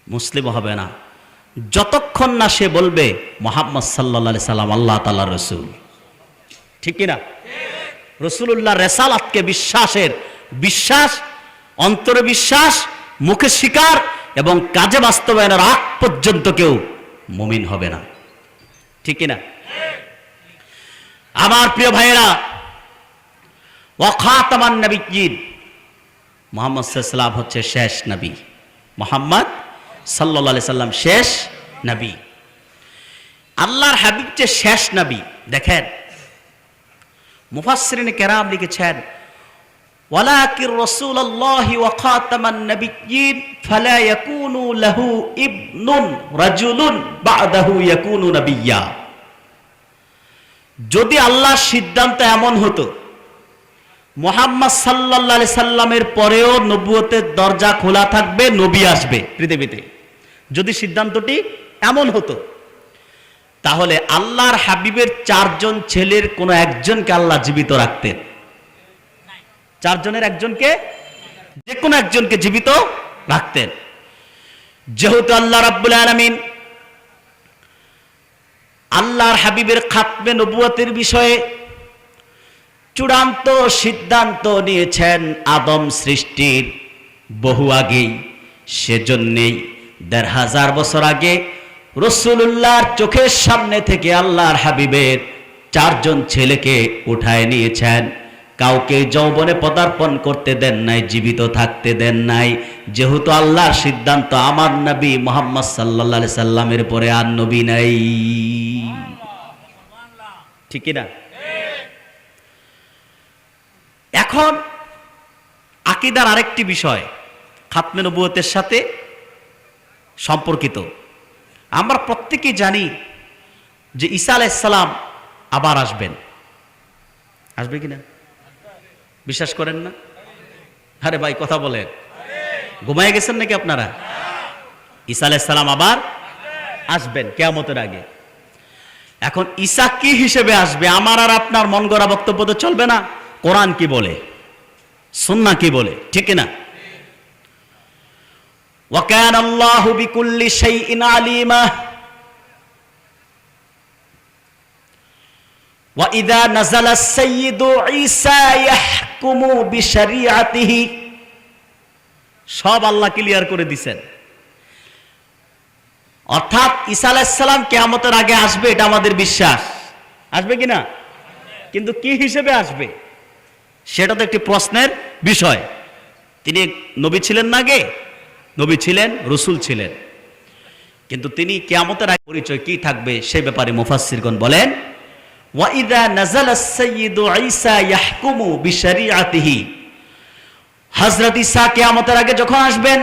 মুসলিম হবে না, যতক্ষণ না সে বলবে মুহাম্মদ সাল্লাল্লাহু আলাইহি সাল্লাম আল্লাহ তাআলার রাসূল। ঠিক কিনা? রাসূলুল্লাহর রিসালাতকে বিশ্বাস, অন্তরে বিশ্বাস, মুখে স্বীকার এবং কাজে বাস্তবায়নের আগ পর্যন্ত কেউ মুমিন হবে না। ঠিক কিনা? আমার প্রিয় ভাইয়েরা, ওয়া খাতামান নবিয়্যিন, মুহাম্মদ সাল্লাল্লাহু আলাইহি সাল্লাম হচ্ছে শেষ নবী। মুহাম্মদ সাল্লাল্লাহু আলাইহি সাল্লাম শেষ নবী। আল্লাহর হাবিব যে শেষ নবী, দেখেন মুফাসসিরিন কেরাম লিখেছেন, ওয়ালাকির রাসূলুল্লাহি ওয়া খাতামান নবিয়্যিন ফালা ইয়াকুনু লাহু ইবনুন রাজুলুন বা'দাহু ইয়াকুনু নাবিয়্যা। যদি আল্লাহর সিদ্ধান্ত এমন হতো মুহাম্মদ সাল্লাল্লাহু আলাইহি সাল্লামের পরেও নবুয়তের দরজা খোলা থাকবে, নবী আসবে পৃথিবীতে, যদি সিদ্ধান্তটি এমন হতো, তাহলে আল্লাহর হাবিবের 4 জন ছেলের কোনো একজনকে আল্লাহ জীবিত রাখতেন। 4 জনের একজনকে, যে কোনো একজনকে জীবিত রাখতেন। যেহেতু আল্লাহ রাব্বুল আলামিন আল্লাহর হাবিবের খাতমে নবুয়তের বিষয়ে চূড়ান্ত সিদ্ধান্ত নিয়েছেন আদম সৃষ্টির বহু আগেই, সেজন্যেই ১৫০০ বছর আগে রাসূলুল্লাহর চোখের সামনে থেকে আল্লাহর হাবিবের 4 জন ছেলেকে উঠায় নিয়েছেন। কাউকে যৌবনে পদার্পণ করতে দেন নাই, জীবিত থাকতে দেন নাই। যেহেতু আল্লাহর সিদ্ধান্ত আমার নবী মুহাম্মদ সাল্লাল্লাহু আলাইহি সাল্লামের পরে আর নবী নাই। ঠিক কি না? এখন আকীদার আরেকটি বিষয় খাতমে নবুয়তের সাথে সম্পর্কিত। আমরা প্রত্যেকেই জানি যে ঈসা আলাইহিস সালাম আবার আসবেন। আসবে কিনা? বিশ্বাস করেন না? আরে ভাই কথা বলেন, ঘুমায় গেছেন নাকি আপনারা? ঈসা আলাইহিস সালাম আবার আসবেন কিয়ামতের আগে। এখন ঈসা কি হিসেবে আসবে? আমার আর আপনার মন গড়া বক্তব্য তো চলবে না। কোরআন কি বলে, সুন্নাহ কি বলে, ঠিক না? ওয়া কানা আল্লাহু বিকুল্লি শাইইন আলিমা ওয়া ইযা নাযালা সাইয়্যিদু ঈসা ইয়াহকুমু বিশরিআতিহি। সব আল্লাহ ক্লিয়ার করে দিবেন। অর্থাৎ ঈসা আলাইহিস সালাম কিয়ামতের আগে আসবে, এটা আমাদের বিশ্বাস। আসবে কিনা? কিন্তু কি হিসেবে আসবে সেটা তো একটি প্রশ্নের বিষয়। তিনি নবী ছিলেন না আগে? নবী ছিলেন, রাসূল ছিলেন, কিন্তু তিনি কিয়ামতের আগে পরিচয় কি থাকবে সে ব্যাপারে মুফাসসিরগণ বলেন, ওয়া ইযা নাযালা সাইয়্যিদু ঈসা ইয়াহকুমু বিশরিআতিহি। হযরত ঈসা কিয়ামতের আগে যখন আসবেন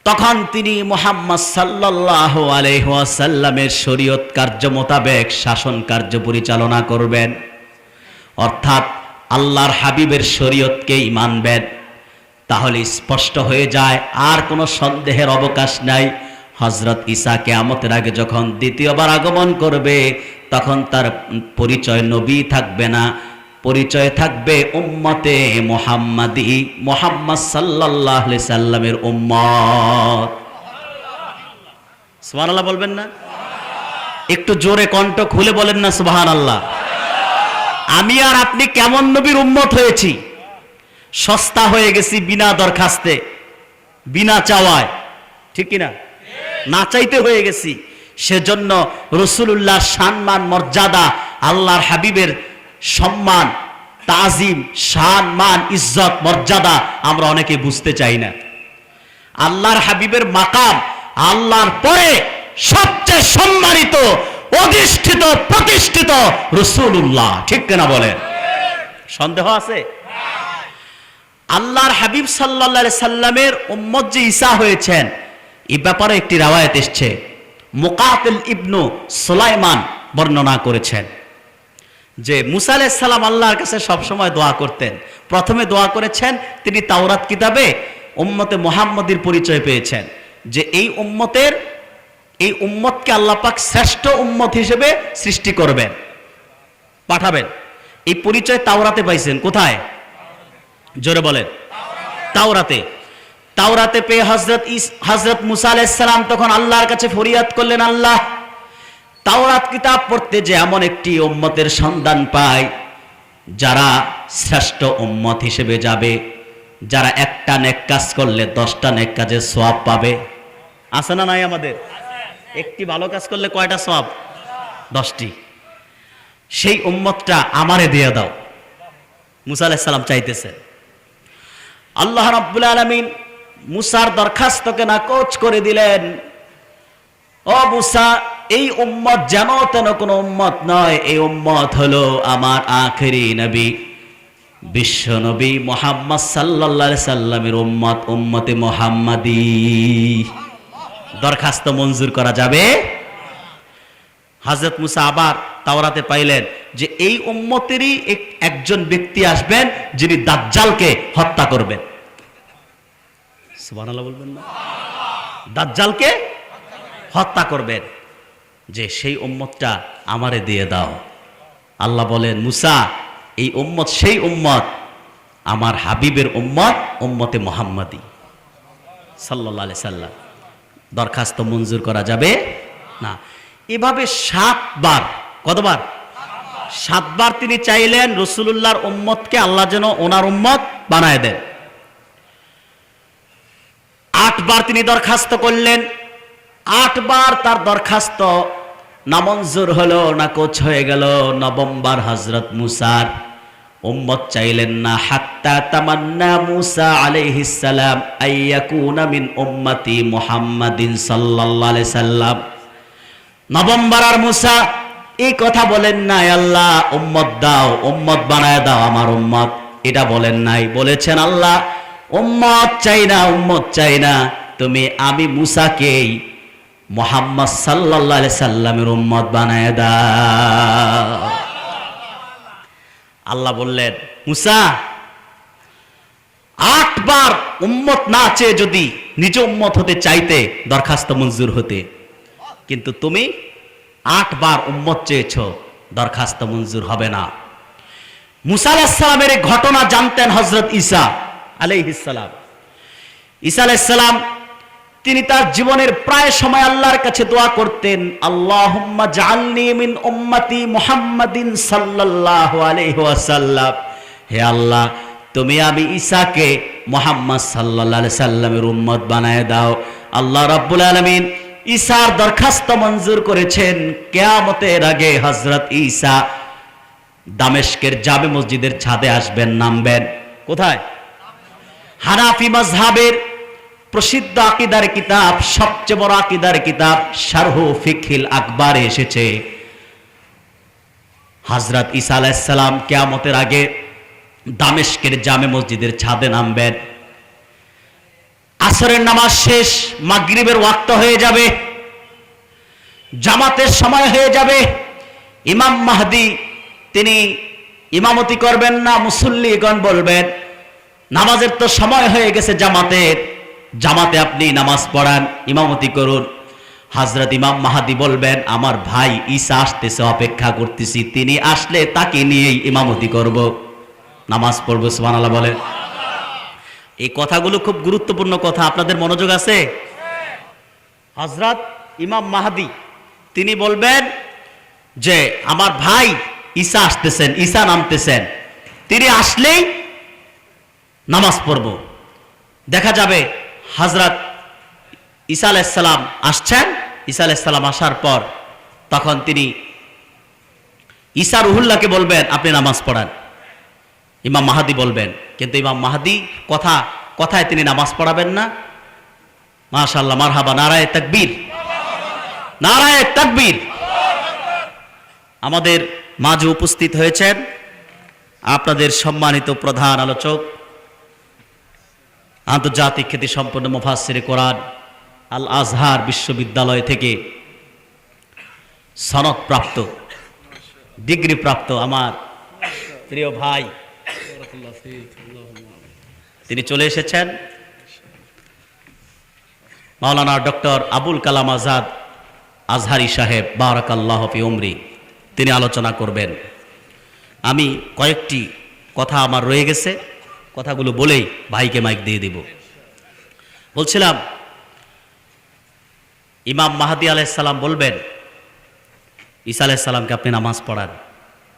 তখন তিনি মুহাম্মদ সাল্লাল্লাহু আলাইহি ওয়াসাল্লামের শরীয়ত কার্য মোতাবেক শাসন কার্য পরিচালনা করবেন। অর্থাৎ আল্লাহর হাবিবের শরীয়তকেই মানবেন। তাহলে স্পষ্ট হয়ে যায়, আর কোনো সন্দেহের অবকাশ নাই, হযরত ঈসা কিয়ামতের আগে যখন দ্বিতীয়বার আগমন করবে তখন তার পরিচয় নবী থাকবে না, পরিচয় থাকবে উম্মতে মুহাম্মাদি, মুহাম্মদ সাল্লাল্লাহু আলাইহি সাল্লামের উম্মত। সুবহানাল্লাহ বলবেন না? একটু জোরে কণ্ঠ খুলে বলেন না সুবহানাল্লাহ। আমি আর আপনি কেমন নবীর উম্মত হয়েছি? সস্তা হয়ে গেছি বিনা দরখাস্তে, বিনা চাওয়ায়, ঠিক কিনা? না চাইতে হয়ে গেছি। সেজন্য রাসূলুল্লাহর সম্মান মর্যাদা, আল্লাহর হাবিবের সম্মান, তাজিম, শান, মান, ইজ্জত, মর্যাদা আমরা অনেকে বুঝতে চাই না। আল্লাহর হাবিবের মাকাম আল্লাহর পরে সবচেয়ে সম্মানিত, অধিষ্ঠিত, প্রতিষ্ঠিত রাসূলুল্লাহ, ঠিক কিনা বলেন? সন্দেহ আছে? আল্লাহর হাবিব সাল্লাল্লাহু আলাইহি সাল্লামের উম্মত যে ঈসা হয়েছেন, এই ব্যাপারে একটি রাওয়ায়াত এসেছে। মুকাতিল ইবনু সুলাইমান বর্ণনা করেছেন যে মুসা আলাইহিস সালাম আল্লাহর কাছে সবসময় দোয়া করতেন। প্রথমে দোয়া করেছেন, তিনি তাওরাত কিতাবে উম্মতে মুহাম্মাদির পরিচয় পেয়েছেন যে এই উম্মতকে আল্লাহ পাক শ্রেষ্ঠ উম্মত হিসেবে সৃষ্টি করবেন, পাঠাবেন। এই পরিচয় তাওরাতে পাইছেন। কোথায়? জোরে বলেন। তাওরাতে। তাওরাতে পেয়ে হযরত মুসা আলাইহিস সালাম তখন আল্লাহর কাছে ফরিয়াদ করলেন, আল্লাহ, তাওরাত কিতাব পড়তে যে এমন একটি উম্মতের সন্ধান পায় যারা শ্রেষ্ঠ উম্মত হিসেবে যাবে, যারা একটা নেক কাজ করলে 10টা নেক কাজের সওয়াব পাবে। আছে না নাই আমাদের? একটি ভালো কাজ করলে কয়টা সওয়াব? 10টি। সেই উম্মতটা আমারে দিয়ে দাও, মুসা আলাইহিস সালাম চাইতেছেন। আল্লাহ রাব্বুল আলামিন মুসার দরখাস্তকে নাকচ করে দিলেন। ও মুসা, এই উম্মত যেন তেন কোনো উম্মত নয়, এই উম্মত হলো আমার আখেরি নবী, বিশ্ব নবী মুহাম্মদ সাল্লাল্লাহু আলাইহি সাল্লামের উম্মত, উম্মতে মুহাম্মাদি। দরখাস্ত মঞ্জুর করা যাবে। হযরত মুসা আবার তাওরাতে পাইলেন যে এই উম্মতেরই একজন ব্যক্তি আসবেন যিনি দাজ্জালকে হত্যা করবেন। সুবহানাল্লাহ বলবেন না? দাজ্জালকে হত্যা করবেন, যে সেই উম্মতটা আমারে দিয়ে দাও। আল্লাহ বলেন, মুসা, এই উম্মত সেই উম্মত, আমার হাবিবের উম্মত, উম্মতে মুহাম্মাদি সাল্লাল্লাহু আলাইহি সাল্লাম। দরখাস্ত মঞ্জুর করা যাবে না। এভাবে 7 বার, কতবার? 7 বার তিনি চাইলেন রাসূলুল্লাহর উম্মতকে আল্লাহ যেন ওনার উম্মত বানায় দেন। 8 বার তিনি দরখাস্ত করলেন। 8 বার তার দরখাস্ত নামঞ্জুর হলো, নাকচ হয়ে গেল। 9ম বার হযরত মুসার উম্মত চাইলেন না। হাত্তা তামান্না মুসা আলাইহিস সালাম আইয়াকুনা মিন উম্মতি মুহাম্মাদিন সাল্লাল্লাহু আলাইহি সাল্লাম। 9ম বার আর মুসা এই কথা বলেন নাই, আল্লাহ উম্মত দাও, উম্মত বানায় দাও আমার উম্মত, এটা বলেন নাই। বলেছেন, আল্লাহ উম্মত চাই না, উম্মত চাই না, তুমি আমি মুসাকেই মুহাম্মদ সাল্লাল্লাহু আলাইহি সাল্লামের উম্মত বানায় দাও। আল্লাহ বললেন, মুসা 8 বার উম্মত না চেয়ে যদি নিজ উম্মত হতে চাইতে দরখাস্ত মঞ্জুর হতে, কিন্তু তুমি 8 বার উম্মত চেয়েছো, দরখাস্ত মঞ্জুর হবে না। মুসা আলাইহিস সালামের ঘটনা জানতেন হযরত ঈসা আলাইহিস সালাম। ঈসা আলাইহিস সালাম তিনি তার জীবনের প্রায় সময় আল্লাহর কাছে দোয়া করতেন, আল্লাহুম্মা জাআলনি মিন উম্মতি মুহাম্মাদিন সাল্লাল্লাহু আলাইহি ওয়াসাল্লাম। হে আল্লাহ, তুমি আমি ঈসাকে মুহাম্মদ সাল্লাল্লাহু আলাইহি সাল্লামের উম্মত বানায় দাও। আল্লাহ রাব্বুল আলামিন ঈসার দরখাস্ত মঞ্জুর করেছেন। কিয়ামতের আগে হযরত ঈসা দামেস্কের জামে মসজিদের ছাদে আসবেন, নামবেন। কোথায়? হানাফি মাযহাবের প্রসিদ্ধ আকীদার কিতাব, সবচেয়ে বড় আকীদার কিতাব শারহু ফিকহিল আকবারে এসেছে, হযরত ঈসা আলাইহিস সালাম কিয়ামতের আগে দামেস্কের জামে মসজিদের ছাদে নামবেন। আসরের নামাজ শেষ, মাগরিবের ওয়াক্ত হয়ে যাবে, জামাতের সময় হয়ে যাবে। ইমাম মাহদি তিনি ইমামতি করবেন না, মুসল্লিগণ বলবেন, নামাজের তো সময় হয়ে গেছে জামাতের, জামাতে আপনি নামাজ পড়ান, ইমামতি করুন। হযরত ইমাম মাহদি বলবেন, আমার ভাই ঈসা আসতেছে, অপেক্ষা করতেছি, তিনি আসলে তাকে নিয়েই ইমামতি করব, নামাজ পড়ব। সুবহানাল্লাহ বলেন। এই কথাগুলো খুব গুরুত্বপূর্ণ কথা, আপনাদের মনোযোগ আছে? হযরত ইমাম মাহদি তিনি বলবেন যে আমার ভাই ঈসা আসতেছেন, ঈসা নামতেছেন, তিনি আসলেই নামাজ পড়ব। দেখা যাবে হযরত ঈসা আলাইহিস সালাম আসছেন, ঈসা আলাইহিস সালাম আসার পর তখন তিনি ঈসা রুহুল্লাহকে বলবেন, আপনি নামাজ পড়ান। ইমাম মাহদি বলবেন, কিন্তু ইমাম মাহদি কথায় তিনি নামাজ পড়াবেন না। মাশাআল্লাহ, মারহাবা, নারায়ে তাকবীর, নারায়ে তাকবীর। আমাদের মাঝে উপস্থিত হয়েছেন আপনাদের সম্মানিত প্রধান আলোচক, আন্তর্জাতিক খ্যাতিসম্পন্ন মুফাসসিরে কোরআন, আল আজহার বিশ্ববিদ্যালয় থেকে সনদপ্রাপ্ত, ডিগ্রিপ্রাপ্ত আমার প্রিয় ভাই, তিনি চলে এসেছেন। মাওলানা ডক্টর আবুল কালাম আজাদ আজহারি সাহেব, বারাকাল্লাহু ফি উমরি, তিনি আলোচনা করবেন। আমি কয়েকটি কথা আমার রয়ে গেছে, কথাগুলো বলেই ভাইকে মাইক দিয়ে দেব। বলছিলাম ইমাম মাহদী আলাইহিস সালাম বলবেন ঈসা আলাইহিস সালামকে আপনি নামাজ পড়ান।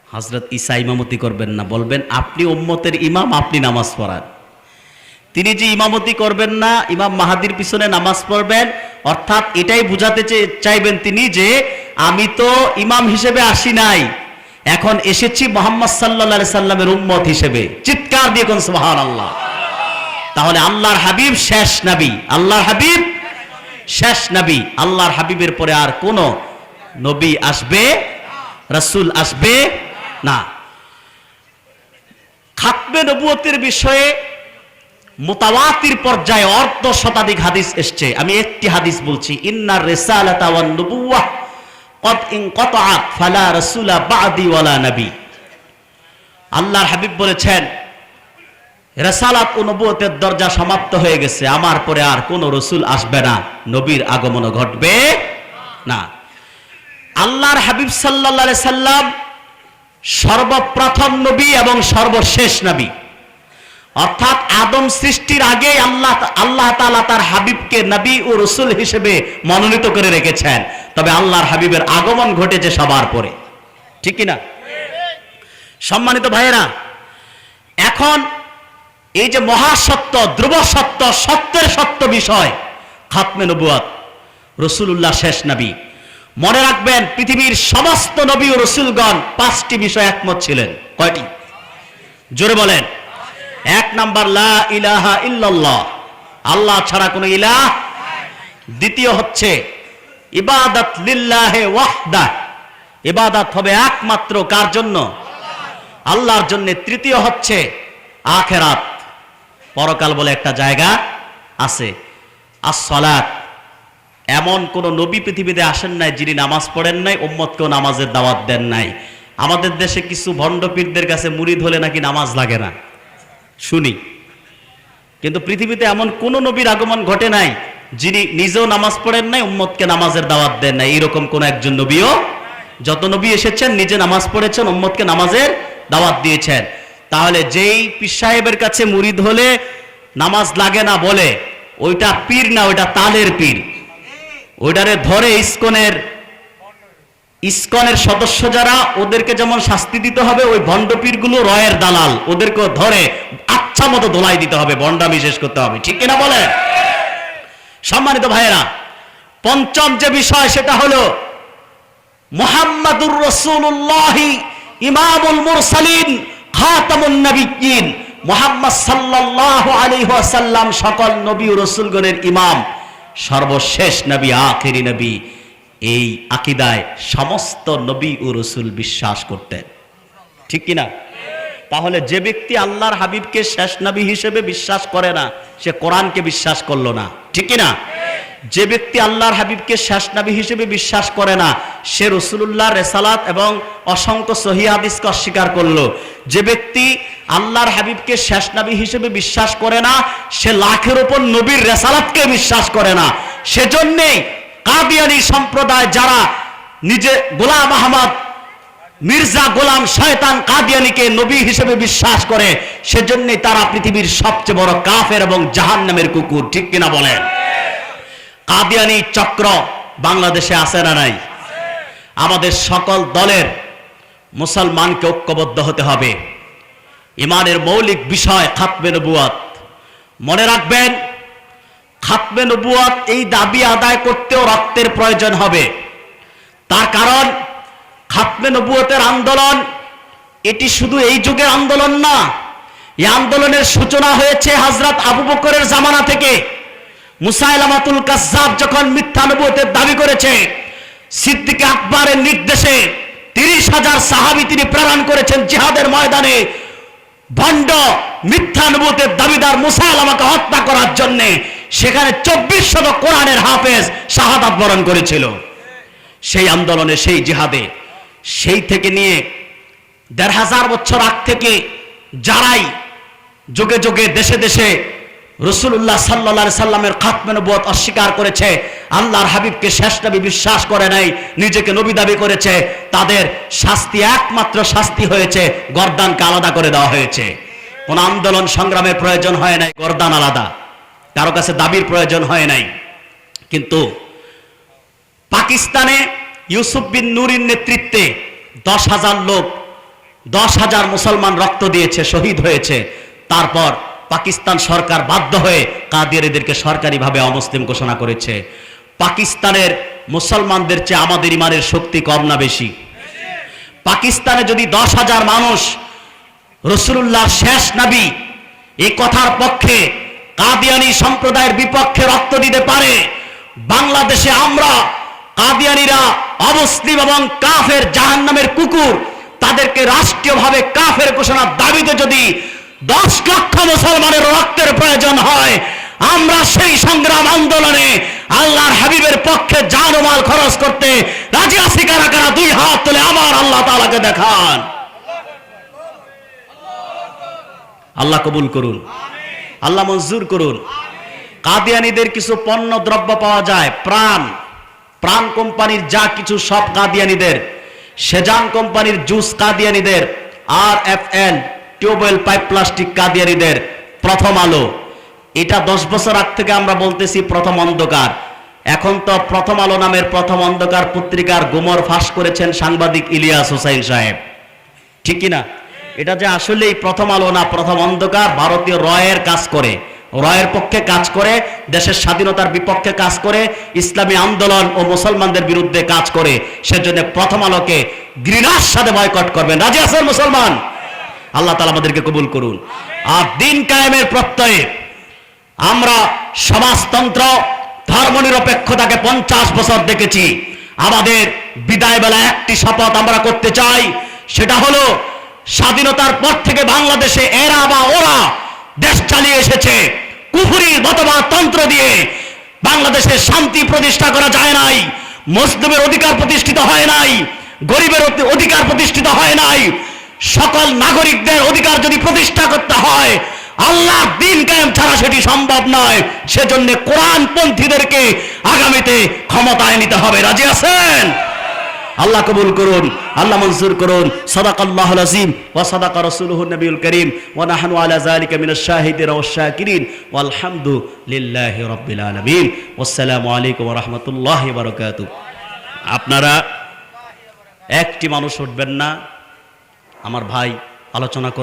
হযরত ঈসা ইমামতি করবেন না, বলবেন আপনি উম্মতের ইমাম, আপনি নামাজ পড়ান। তিনি যে ইমামতি করবেন না, ইমাম মাহাদির পিছনে নামাজ পড়বেন, অর্থাৎ এটাই বুঝাতে চাইবেন তিনি যে আমি তো ইমাম হিসেবে আসি নাই, এখন এসেছি মুহাম্মদ সাল্লাল্লাহু আলাইহি সাল্লামের উম্মত হিসেবে। চিৎকার দিয়ে কোন সুবহানাল্লাহ। তাহলে আল্লাহর হাবিব শেষ নবী, আল্লাহর হাবিব শেষ নবী। আল্লাহর হাবিবের পরে আর কোন নবী আসবে, রাসূল আসবে না। খাতমে নবুয়তের বিষয়ে মুতাওয়াতির পর্যায়ে অর্ধ শতাধিক হাদিস এসেছে। আমি একটি হাদিস বলছি, ইন্নার রিসালাতা ওয়ান নুবুওয়াহ কদ ইনকাতাআত ফালা রাসূলা বা'দি ওয়ালা নবী। আল্লাহর হাবিব বলেছেন রিসালাত ও নবুয়তের দরজা সমাপ্ত হয়ে গেছে, আমার পরে আর কোনো রাসূল আসবে না, নবীর আগমনও ঘটবে না। আল্লাহর হাবিব সাল্লাল্লাহু আলাইহি সাল্লাম সর্বপ্রথম নবী এবং সর্বশেষ নবী, অর্থাৎ আদম সৃষ্টির আগে আল্লাহ তাআলা তার হাবিবকে নবী ও রাসূল হিসেবে মনোনীত করে রেখেছেন। তবে আল্লাহর হাবিবের আগমন ঘটেছে সবার পরে, ঠিক কি না? সম্মানিত ভাইয়েরা, এখন এই যে মহাসত্য, ধ্রুব সত্য, সত্যের সত্য বিষয় খাতমে নবুয়ত, রাসূলুল্লাহ শেষ নবী। মনে রাখবেন পৃথিবীর সমস্ত নবী ও রাসূলগণ 5টি বিষয় একমত ছিলেন। কয়টি? জোরে বলেন। 1 নাম্বার লা ইলাহা ইল্লাল্লাহ, আল্লাহ ছাড়া কোনো ইলাহ। দ্বিতীয় হচ্ছে ইবাদত লিল্লাহি ওয়াহদা, ইবাদত হবে একমাত্র কার জন্য? আল্লাহর জন্য। তৃতীয় হচ্ছে আখিরাত, পরকাল বলে একটা জায়গা আছে। as-সালাত, এমন কোন নবী পৃথিবীতে আসেন নাই যিনি নামাজ পড়েন নাই, উম্মতকেও নামাজের দাওয়াত দেন নাই। আমাদের দেশে কিছু ভণ্ড পীরদের কাছে মুরিদ হলে নাকি নামাজ লাগে না শুনি, কিন্তু পৃথিবীতে এমন কোন নবীর আগমন ঘটে নাই যিনি নিজেও নামাজ পড়েন নাই, উম্মতকে নামাজের দাওয়াত দেন নাই। এরকম কোন একজন নবীও, যত নবী এসেছেন নিজে নামাজ পড়েছেন, উম্মতকে নামাজের দাওয়াত দিয়েছেন। তাহলে যেই পীর সাহেবের কাছে মুরিদ হলে নামাজ লাগে না বলে, ওইটা পীর না, ওইটা তালের পীর। ওইটারে ধরে ইসকনের সদস্য যারা, ওদেরকে যেমন শাস্তি দিতে হবে, ওই ভণ্ড পীরগুলো রয়ের দালাল, ওদেরকে ধরে আচ্ছা মতো দোলাই দিতে হবে, ভণ্ডামি শেষ করতে হবে, ঠিক কিনা বলে? সম্মানিত ভাইয়েরা, পঞ্চম যে বিষয় সেটা হলো মুহাম্মাদুর রাসূলুল্লাহ ইমামুল মুরসালিন খাতামুন নবিয়্যিন। মুহাম্মদ সাল্লাল্লাহু আলাইহি ওয়াসাল্লাম সকল নবী ও রাসূলগণের ইমাম, সর্বশেষ নবী, আখেরি নবী। এই আকীদায় সমস্ত নবী ও রাসূল বিশ্বাস করতেন, ঠিক কিনা? তাহলে যে ব্যক্তি আল্লাহর হাবিবকে শেষ নবী হিসেবে বিশ্বাস করে না, সে কোরআনকে বিশ্বাস করলো না, ঠিক কিনা? যে ব্যক্তি আল্লাহর হাবিবকে শেষ নবী হিসেবে বিশ্বাস করে না, সে রাসূলুল্লাহর রিসালাত এবং অসংখ্য সহিহ হাদিসকে অস্বীকার করলো। যে ব্যক্তি আল্লাহর হাবিবকে শেষ নবী হিসেবে বিশ্বাস করে না, সে লাখের উপর নবীর রিসালাতকে বিশ্বাস করে না। সেজন্যই কাদিয়ানী সম্প্রদায় যারা নিজে গোলাম আহমদ মির্জা গোলাম শয়তান কাদিয়ানীকে নবী হিসেবে বিশ্বাস করে, সেজন্যই তারা পৃথিবীর সবচেয়ে বড় কাফের এবং জাহান্নামের কুকুর, ঠিক কিনা বলেন? কাদিয়ানী চক্র বাংলাদেশে আছে না নাই? আমাদের সকল দলের মুসলমানকে ঐক্যবদ্ধ হতে হবে। ঈমানের মৌলিক বিষয় খাতমে নবুয়ত। মনে রাখবেন, খাতমে নবুয়ত এই দাবি আদায় করতেও রক্তের প্রয়োজন হবে। তার কারণ খাতমে নবুয়তের আন্দোলন এটি শুধু এই যুগের আন্দোলন না, এই আন্দোলনের সূচনা হয়েছে হযরত আবু বকরের জামানা থেকে। মুসাইলামাতুল কাজ্জাব যখন মিথ্যা নবুয়তের দাবি করেছে, সিদ্দিক আকবরের নির্দেশে 30,000 সাহাবী তিনি প্রেরণ করেছেন জিহাদের ময়দানে ভণ্ড মিথ্যা নবুয়তের দাবিদার মুসাইলামাকে হত্যা করার জন্য। সেখানে 2400 কোরআনের হাফেজ শাহাদাত বরণ করেছিল। সেই আন্দোলনে, সেই জিহাদে, সেই থেকে নিয়ে 1500 বছর আগ থেকে যারাই যুগে যুগে দেশে দেশে রাসূলুল্লাহ সাল্লাল্লাহু আলাইহি সাল্লামের খাতমে নবুয়ত অস্বীকার করেছে, আল্লাহর হাবিবকে শেষ নবী বিশ্বাস করে নাই, নিজেকে নবী দাবি করেছে, তাদের শাস্তি, একমাত্র শাস্তি হয়েছে গর্দানকে আলাদা করে দেওয়া হয়েছে। কোন আন্দোলন সংগ্রামের প্রয়োজন হয় নাই, গর্দান আলাদা। কারো কাছে দাবির প্রয়োজন হয় নাই। কিন্তু পাকিস্তানে ইউসুফ বিন নূরির নেতৃত্বে 10,000 লোক, 10,000 মুসলমান রক্ত দিয়েছে, শহীদ হয়েছে। তারপর পাকিস্তান সরকার বাধ্য হয়ে কাদিয়ানীদেরকে সরকারিভাবে অমুসলিম ঘোষণা করেছে। পাকিস্তানের মুসলমানদের চেয়ে আমাদের ইমানের শক্তি কম না বেশি? পাকিস্তানে যদি 10,000 মানুষ রাসূলুল্লাহ শেষ নবী এই কথার পক্ষে, কাদিয়ানী সম্প্রদায়ের বিপক্ষে রক্ত দিতে পারে, বাংলাদেশে আমরা কাদিয়ানীরা অমুসলিম এবং কাফের, জাহান্নামের কুকুর, তাদেরকে রাষ্ট্রীয়ভাবে কাফের ঘোষণার দাবিতে যদি 10 লক্ষ মুসলমানের রক্তের প্রয়োজন হয়, আমরা সেই সংগ্রাম আন্দোলনে আল্লাহর হাবিবের পক্ষে জান ও মাল খরচ করতে রাজি আছি। কারা কারা 2 হাত তুলে আমার আল্লাহ তাআলাকে দেখান। আল্লাহ কবুল করুন, আল্লাহ মঞ্জুর করুন। কাদিয়ানীদের কিছু পণ্য দ্রব্য পাওয়া যায়, প্রাণ কোম্পানির যা কিছু সব কাদিয়ানীদের, সেজান কোম্পানির জুস কাদিয়ানীদের, RFL টিউবওয়েল পাইপ প্লাস্টিক কাদিয়ানীদের, প্রথম আলো। এটা 10 বছর আগ থেকে আমরা বলতেছি প্রথম অন্ধকার। এখন তো প্রথম আলো নামের প্রথম অন্ধকার পত্রিকার গোমর ফাঁস করেছেন সাংবাদিক ইলিয়াস হোসাইন সাহেব, ঠিক কিনা? এটা যে আসলেই প্রথম আলো না, প্রথম অন্ধকার, ভারতীয় রয়ের কাজ করে, রয়ের পক্ষে কাজ করে, দেশের স্বাধীনতার বিপক্ষে কাজ করে, ইসলামী আন্দোলন ও মুসলমানদের বিরুদ্ধে কাজ করে। সেজন্য প্রথম আলোকে ঘৃণার সাথে বয়কট করবেন। রাজি আছেন মুসলমান? আল্লাহ তাআলা আমাদেরকে কবুল করুন। আর দিন কায়েমের প্রত্যয়ে আমরা সমাজতন্ত্র, ধর্মনিরপেক্ষতাকে 50 বছর দেখেছি। আমাদের বিদায় বেলা একটি শপথ আমরা করতে চাই, সেটা হলো স্বাধীনতার পর থেকে বাংলাদেশে এরা বা ওরা দেশ চালিয়ে এসেছে, কুফরি মতবাদতন্ত্র দিয়ে বাংলাদেশে শান্তি প্রতিষ্ঠা করা যায় নাই, মুসলিমের অধিকার প্রতিষ্ঠিত হয় নাই, গরিবের অধিকার প্রতিষ্ঠিত হয় নাই। সকল নাগরিকদের অধিকার যদি প্রতিষ্ঠা করতে হয়, আল্লাহর দ্বীন কায়েম ছাড়া সেটি সম্ভব নয়। সেজন্য কোরআনপন্থীদেরকে আগামীতে ক্ষমতায় নিতে হবে। রাজি আছেন? আল্লাহ কবুল করুন, আল্লাহ মঞ্জুর করুন। সাদাকাল্লাহুল আযীম ওয়া সাদাকা রাসূলুহুন নবিয়ুল কারীম ওয়া নাহনু আলা যালিকা মিনাশ শাহিদিন ওয়াশ শাকিরিন ওয়াল হামদুলিল্লাহি রাব্বিল আলামিন। আসসালামু আলাইকুম ওয়া রাহমাতুল্লাহি ওয়া বারাকাতুহু। আপনারা একটি মানুষ উঠবেন না, আমার ভাই আলোচনা করবেন।